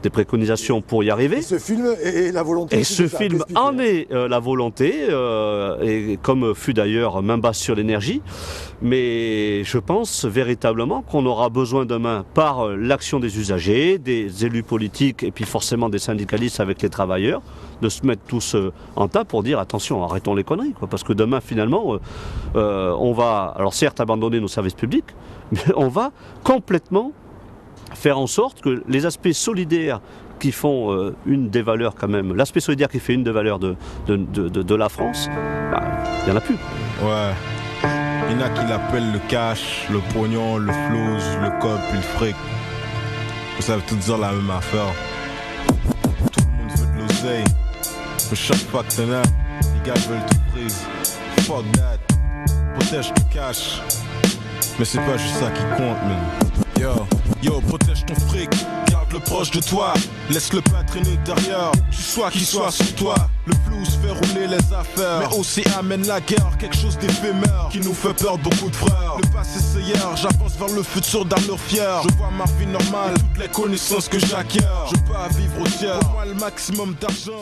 des préconisations pour y arriver. Et ce film est la volonté. Et ce film en est la volonté, et comme fut d'ailleurs Main basse sur l'énergie. Mais je pense véritablement qu'on aura besoin demain, par l'action des usagers, des élus politiques et puis forcément des syndicalistes avec les travailleurs, de se mettre tous en tas pour dire attention, arrêtons les conneries, quoi, parce que demain finalement on va, alors certes abandonner nos services publics, mais on va complètement faire en sorte que les aspects solidaires qui font une des valeurs quand même, l'aspect solidaire qui fait une des valeurs de la France, il n'y en a plus. Ouais, il y en a qui l'appellent le cash, le pognon, le flouze, le cop, puis le fric. Ça veut tout dire la même affaire. Tout le monde veut de l'oseille, mais chaque fois que t'en as, les gars veulent tout prise. Fuck that, protège ton cash, mais c'est pas juste ça qui compte, man. Yo, protège ton fric, garde-le proche de toi, laisse-le pas traîner derrière, tu sois qui soit sur toi. Le flouze fait rouler les affaires, mais aussi amène la guerre, quelque chose d'éphémère, qui nous fait perdre beaucoup de frères. Le passé c'est hier, j'avance vers le futur d'allure fière. Je vois ma vie normale, toutes les connaissances que j'acquiers. Je peux vivre au tiers, pour moi le maximum d'argent.